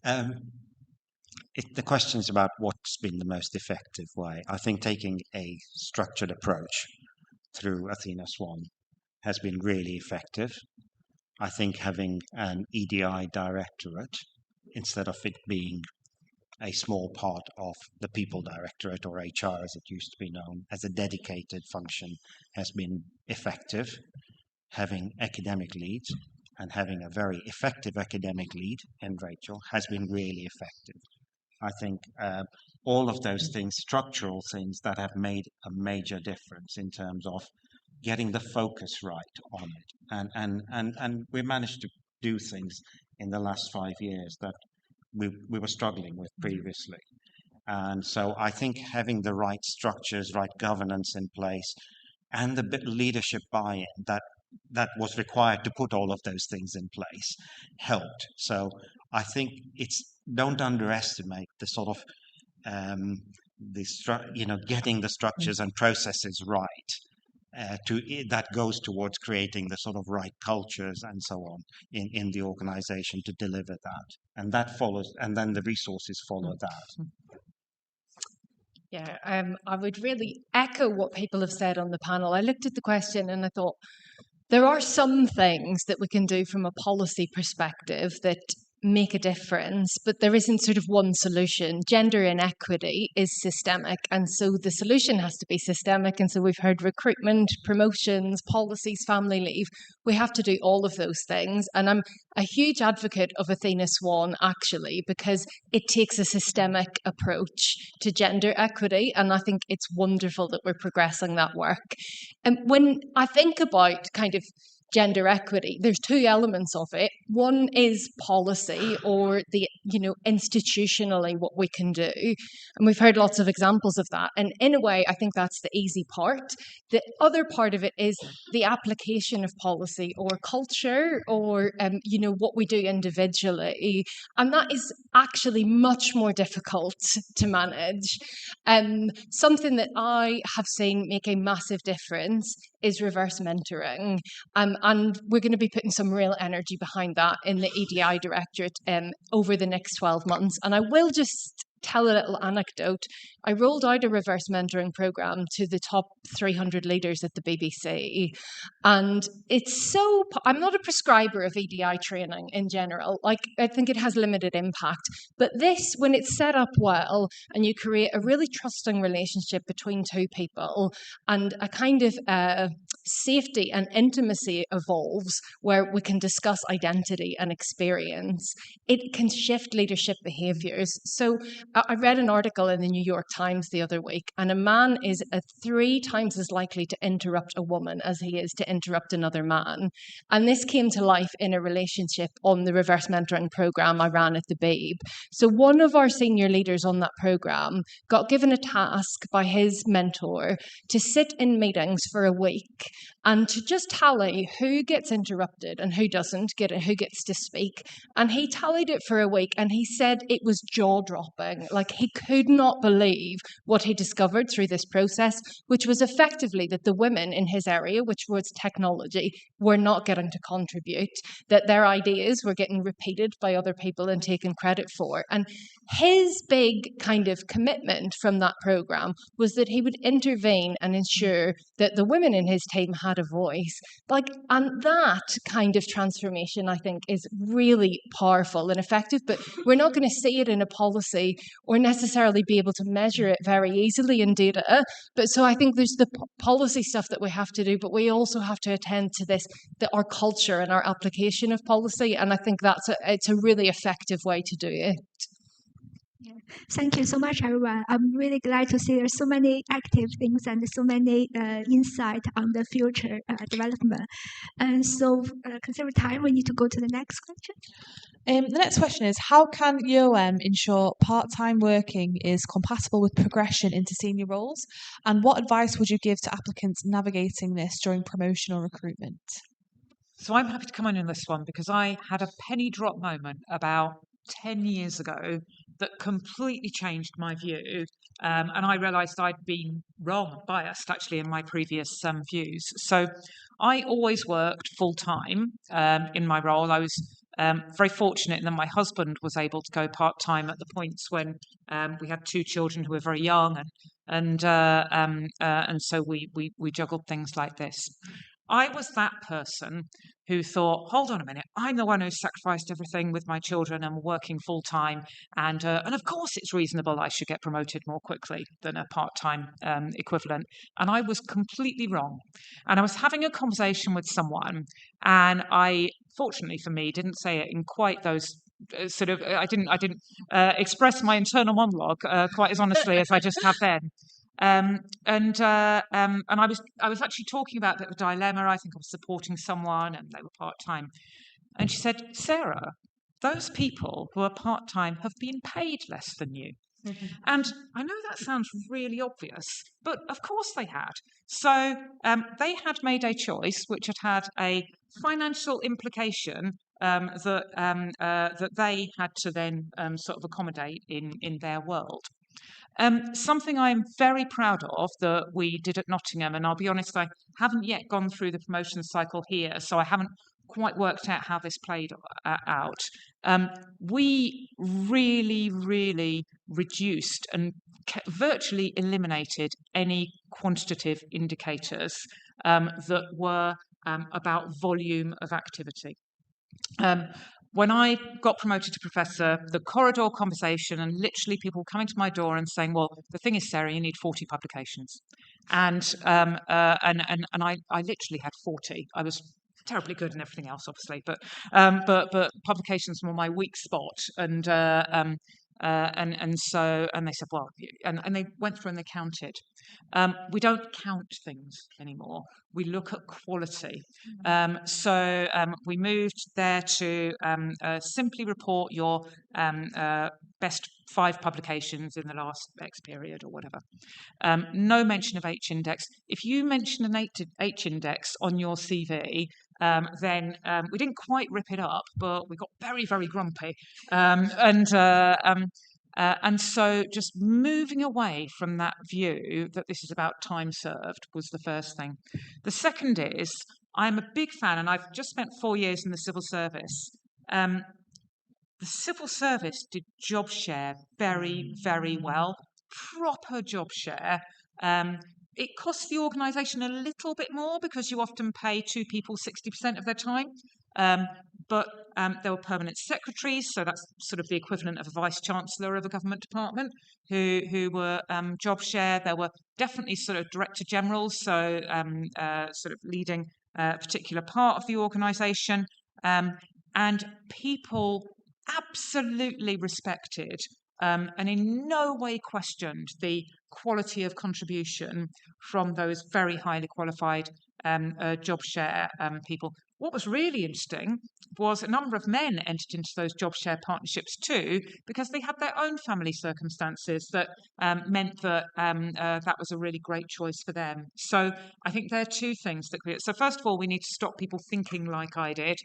L: you. The question is about what's been the most effective way. I think taking a structured approach through Athena Swan has been really effective. I think having an EDI directorate, instead of it being a small part of the People Directorate, or HR as it used to be known, as a dedicated function, has been effective. Having academic leads and having a very effective academic lead in Rachel has been really effective. I think all of those things, structural things, that have made a major difference in terms of getting the focus right on it. And we managed to do things in the last 5 years that we were struggling with previously. And so I think having the right structures, right governance in place, and the leadership buy-in that was required to put all of those things in place helped. So I think don't underestimate the sort of getting the structures and processes right. That goes towards creating the sort of right cultures and so on in the organization to deliver that, and that follows, and then the resources follow that.
J: Yeah, I would really echo what people have said on the panel. I looked at the question and I thought, there are some things that we can do from a policy perspective that make a difference, but there isn't sort of one solution. Gender inequity is systemic, and so the solution has to be systemic. And so we've heard recruitment, promotions, policies, family leave. We have to do all of those things. And I'm a huge advocate of Athena Swan, actually, because it takes a systemic approach to gender equity. And I think it's wonderful that we're progressing that work. And when I think about kind of gender equity, there's 2 elements of it. One is policy, or the, institutionally what we can do. And we've heard lots of examples of that. And in a way, I think that's the easy part. The other part of it is the application of policy or culture, or, what we do individually. And that is actually much more difficult to manage. Something that I have seen make a massive difference is reverse mentoring. And we're going to be putting some real energy behind that in the EDI Directorate over the next 12 months. And I will just tell a little anecdote. I rolled out a reverse mentoring program to the top 300 leaders at the BBC. And it's so, I'm not a prescriber of EDI training in general. Like, I think it has limited impact. But this, when it's set up well and you create a really trusting relationship between two people and a kind of safety and intimacy evolves where we can discuss identity and experience, it can shift leadership behaviors. So I read an article in the New York Times the other week, and a man is 3 times as likely to interrupt a woman as he is to interrupt another man. And this came to life in a relationship on the reverse mentoring program I ran at the Babe. So one of our senior leaders on that program got given a task by his mentor to sit in meetings for a week and to just tally who gets interrupted and who doesn't, who gets to speak. And he tallied it for a week, and he said it was jaw-dropping. Like, he could not believe what he discovered through this process, which was effectively that the women in his area, which was technology, were not getting to contribute, that their ideas were getting repeated by other people and taken credit for. And his big kind of commitment from that program was that he would intervene and ensure that the women in his team had a voice. And that kind of transformation, I think, is really powerful and effective, but we're not going to see it in a policy or necessarily be able to measure it very easily in data. But so I think there's the policy stuff that we have to do, but we also have to attend to this, our culture and our application of policy. And I think it's a really effective way to do it.
B: Thank you so much, everyone. I'm really glad to see there's so many active things and so many insight on the future development. And so, considering time, we need to go to the next question.
A: The next question is, how can UOM ensure part-time working is compatible with progression into senior roles? And what advice would you give to applicants navigating this during promotion or recruitment?
K: So I'm happy to come in this one because I had a penny drop moment about 10 years ago that completely changed my view. And I realised I'd been biased actually in my previous views. So I always worked full-time in my role. I was very fortunate in that my husband was able to go part-time at the points when we had 2 children who were very young, and so we juggled things like this. I was that person who thought, hold on a minute, I'm the one who sacrificed everything with my children and working full time, and of course it's reasonable I should get promoted more quickly than a part-time equivalent. And I was completely wrong. And I was having a conversation with someone, and I, fortunately for me, didn't say it in quite those I didn't express my internal monologue quite as honestly as I just have then. And I was actually talking about a bit of a dilemma. I think I was supporting someone and they were part-time. And she said, Sarah, those people who are part-time have been paid less than you. Mm-hmm. And I know that sounds really obvious, but of course they had. So they had made a choice which had a financial implication that they had to then sort of accommodate in their world. Something I'm very proud of that we did at Nottingham, and I'll be honest, I haven't yet gone through the promotion cycle here, so I haven't quite worked out how this played out. We really, really reduced and virtually eliminated any quantitative indicators that were about volume of activity. When I got promoted to professor, the corridor conversation and literally people coming to my door and saying, well, the thing is, Sarah, you need 40 publications. And I literally had 40. I was terribly good in everything else, obviously, but publications were my weak spot. And so they said, well, and they went through and they counted. We don't count things anymore. We look at quality. So we moved there to simply report your best 5 publications in the last X period or whatever. No mention of H-index. If you mention an H-index on your CV, then we didn't quite rip it up, but we got very, very grumpy. And so just moving away from that view that this is about time served was the first thing. The second is, I'm a big fan, and I've just spent 4 years in the civil service. The civil service did job share very, very well proper job share, it costs the organisation a little bit more because you often pay two people 60% of their time. But there were permanent secretaries, so that's sort of the equivalent of a vice-chancellor of a government department, who were job share. There were definitely sort of director generals, so sort of leading a particular part of the organisation, and people absolutely respected and in no way questioned the quality of contribution from those very highly qualified job share people. What was really interesting was a number of men entered into those job share partnerships too, because they had their own family circumstances that meant that that was a really great choice for them. So I think there are two things that create. So first of all, we need to stop people thinking like I did,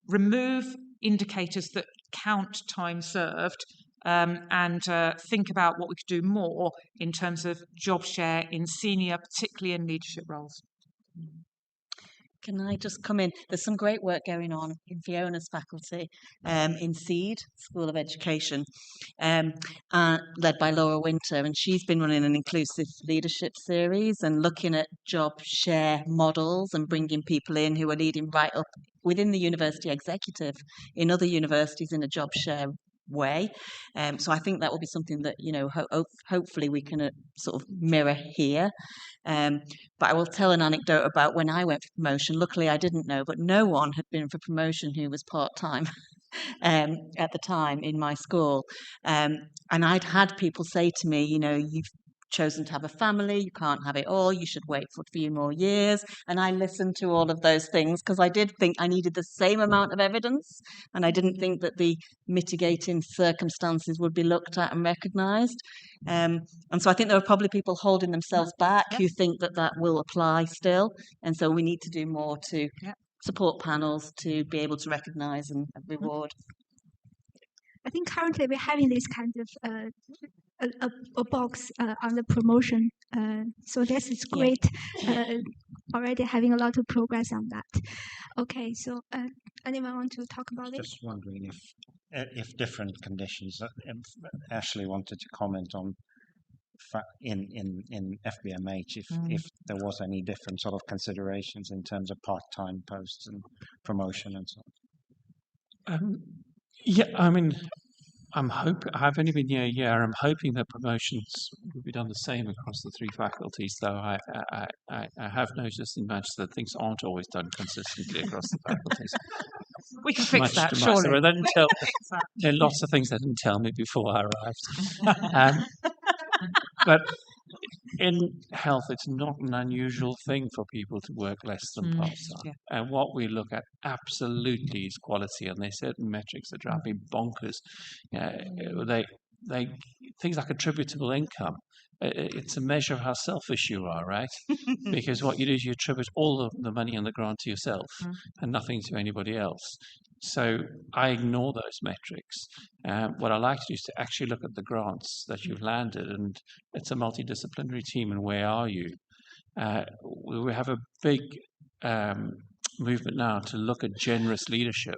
K: remove indicators that count time served, and think about what we could do more in terms of job share in senior, particularly in leadership roles.
N: Can I just come in? There's some great work going on in Fiona's faculty in SEED, School of Education, led by Laura Winter, and she's been running an inclusive leadership series and looking at job share models and bringing people in who are leading right up within the university executive in other universities in a job share way. So I think that will be something that, you know, hopefully we can sort of mirror here. But I will tell an anecdote about when I went for promotion. Luckily, I didn't know, but no one had been for promotion who was part-time at the time in my school. And I'd had people say to me, you know, you've chosen to have a family, you can't have it all, you should wait for a few more years. And I listened to all of those things because I did think I needed the same amount of evidence, and I didn't think that the mitigating circumstances would be looked at and recognised. And so I think there are probably people holding themselves back who think that that will apply still. And so we need to do more to support panels to be able to recognise and reward.
B: I think currently we're having this kind of a box on the promotion. So this is great. Already having a lot of progress on that. Okay, so anyone want to talk about it?
L: Just wondering if different conditions. Ashley wanted to comment on in FBMH if there was any different sort of considerations in terms of part-time posts and promotion and so on.
O: Yeah, I mean, I've only been here a year. I'm hoping that promotions will be done the same across the three faculties, though I have noticed in Manchester that things aren't always done consistently across the faculties.
K: We can fix that, surely.
O: There are lots of things they didn't tell me before I arrived. But in health, it's not an unusual thing for people to work less than part-time.
K: Yeah.
O: And what we look at absolutely is quality, and there's certain metrics that drive me bonkers. They things like attributable income. It's a measure of how selfish you are, right? Because what you do is you attribute all of the money and the grant to yourself and nothing to anybody else. So I ignore those metrics. What I like to do is to actually look at the grants that you've landed, and it's a multidisciplinary team, and where are you? We have a big movement now to look at generous leadership.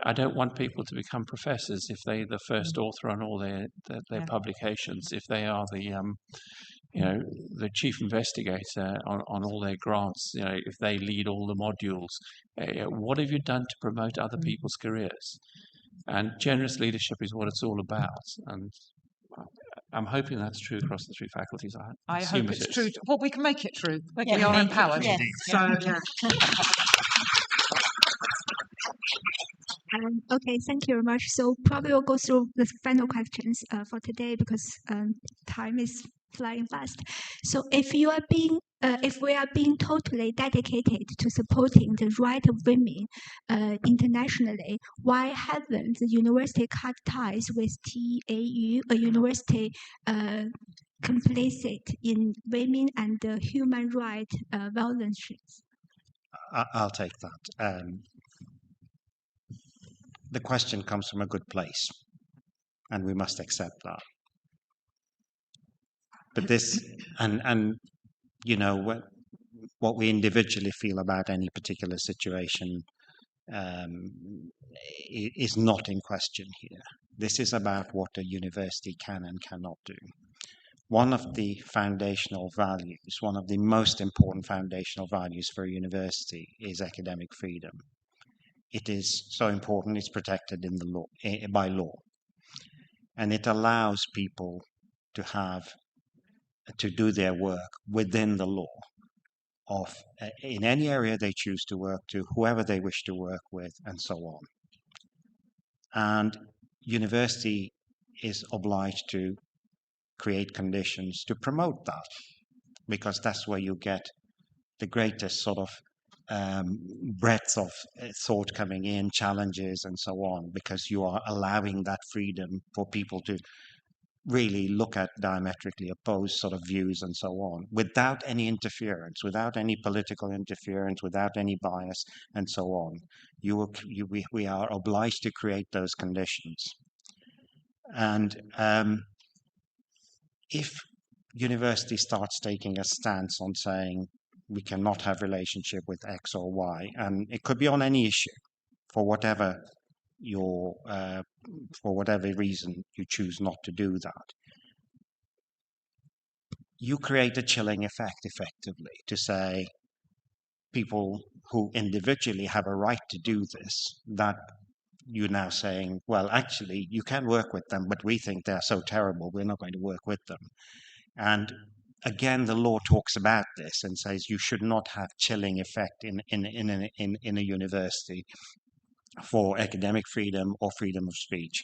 O: I don't want people to become professors if they're the first author on all their publications, if they are the chief investigator on all their grants, if they lead all the modules. What have you done to promote other people's careers? And generous leadership is what it's all about. And I'm hoping that's true across the three faculties.
K: I hope it's true. Well, we can make it true.
N: Yeah,
K: we are empowered.
N: Yes.
K: So,
B: Okay, thank you very much. So probably we'll go through the final questions for today because time is flying fast. So if we are being totally dedicated to supporting the right of women internationally, why haven't the university cut ties with TAU, a university complicit in women and human rights violations?
L: I'll take that. The question comes from a good place, and we must accept that. But this, and what we individually feel about any particular situation is not in question here. This is about what a university can and cannot do. one of the foundational values, one of the most important foundational values for a university is academic freedom. It is so important, it's protected in the law, by law. And it allows people to do their work within the law of in any area they choose to work to, whoever they wish to work with, and so on. And university is obliged to create conditions to promote that, because that's where you get the greatest sort of breadth of thought coming in, challenges, and so on, because you are allowing that freedom for people to really look at diametrically opposed sort of views and so on, without any interference, without any political interference, without any bias, and so on. We are obliged to create those conditions. And if university starts taking a stance on saying we cannot have relationship with X or Y, and it could be on any issue, for whatever for whatever reason you choose not to do that, you create a chilling effect effectively to say people who individually have a right to do this, that you're now saying, well, actually, you can work with them, but we think they're so terrible, we're not going to work with them. And again, the law talks about this and says you should not have chilling effect in a university for academic freedom or freedom of speech.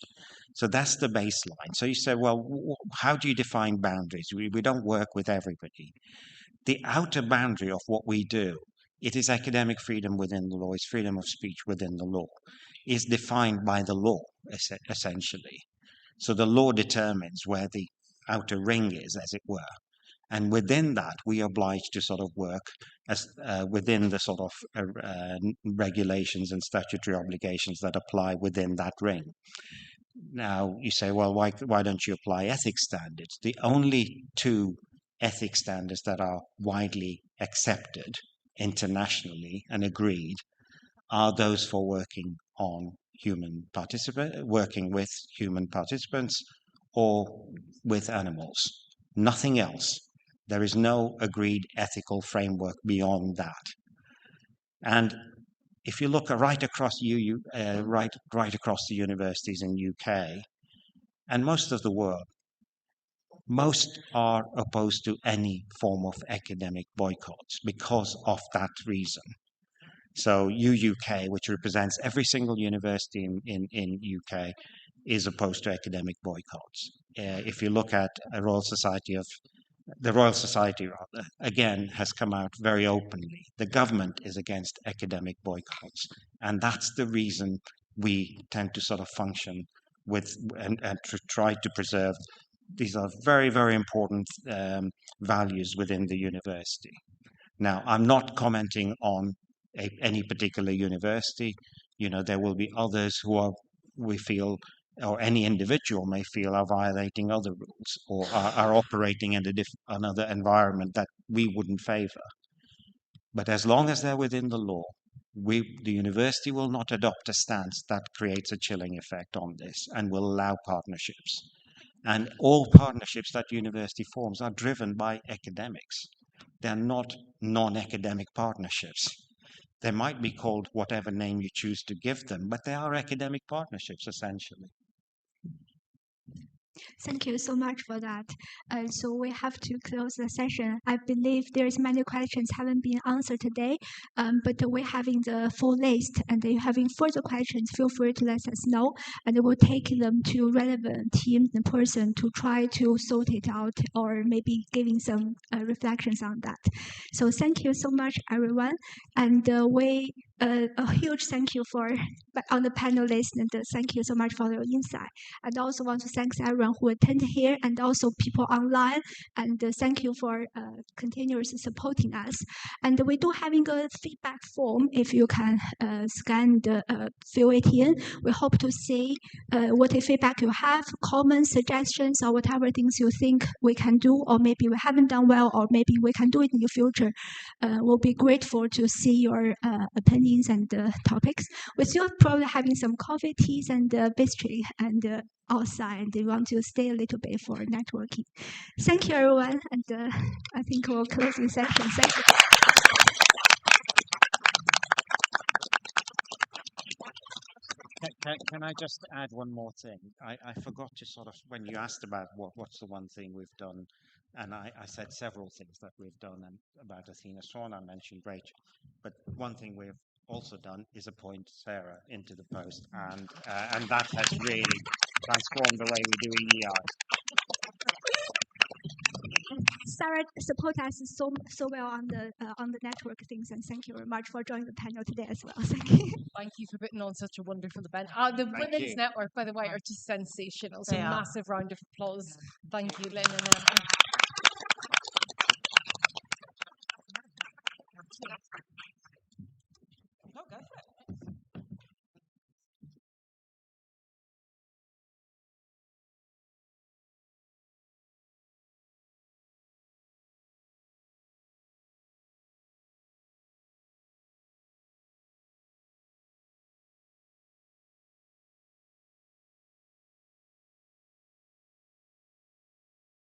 L: So that's the baseline. So you say, well, how do you define boundaries? We don't work with everybody. The outer boundary of what we do, it is academic freedom within the law, it's freedom of speech within the law, is defined by the law, essentially. So the law determines where the outer ring is, as it were. And within that, we are obliged to sort of work as within the sort of regulations and statutory obligations that apply within that ring. Now, you say, well, why don't you apply ethics standards? The only two ethics standards that are widely accepted internationally and agreed are those for working with human participants or with animals. Nothing else. There is no agreed ethical framework beyond that. And if you look right across right across the universities in UK and most of the world, most are opposed to any form of academic boycotts because of that reason. So UUK, which represents every single university in UK, is opposed to academic boycotts. If you look at the Royal Society, again, has come out very openly. The government is against academic boycotts. And that's the reason we tend to sort of function with and to try to preserve. These are very, very important values within the university. Now, I'm not commenting on any particular university. You know, there will be others who we feel, or any individual may feel, are violating other rules or are operating in another environment that we wouldn't favor. But as long as they're within the law, the university will not adopt a stance that creates a chilling effect on this and will allow partnerships. And all partnerships that university forms are driven by academics. They're not non-academic partnerships. They might be called whatever name you choose to give them, but they are academic partnerships, essentially.
B: Thank you so much for that. So we have to close the session. I believe there's many questions haven't been answered today, but we're having the full list, and if you're having further questions, feel free to let us know, and we'll take them to relevant teams and person to try to sort it out, or maybe giving some reflections on that. So thank you so much, everyone, and a huge thank you on the panelists, and thank you so much for your insight. And also want to thank everyone who attended here, and also people online, and thank you for continuously supporting us. And we do having a feedback form. If you can scan fill it in. We hope to see what feedback you have, comments, suggestions, or whatever things you think we can do, or maybe we haven't done well, or maybe we can do it in the future. We'll be grateful to see your opinions and topics. We're still probably having some coffee, teas, and pastry, and outside and they want to stay a little bit for networking. Thank you, everyone. And I think we'll close the session. Thank you.
L: Can I just add one more thing? I forgot to sort of, when you asked about what's the one thing we've done, and I said several things that we've done, and about Athena Swan, I mentioned Rachel, but one thing we've also done is appoint Sarah into the post, and that has really transformed the way we do EEI.
B: Sarah support us so well on the network things, and thank you very much for joining the panel today as well. Thank you.
J: Thank you for putting on such a wonderful event. The Women's Network, by the way, are just sensational. So massive round of applause. Thank you, Lynn and Emma.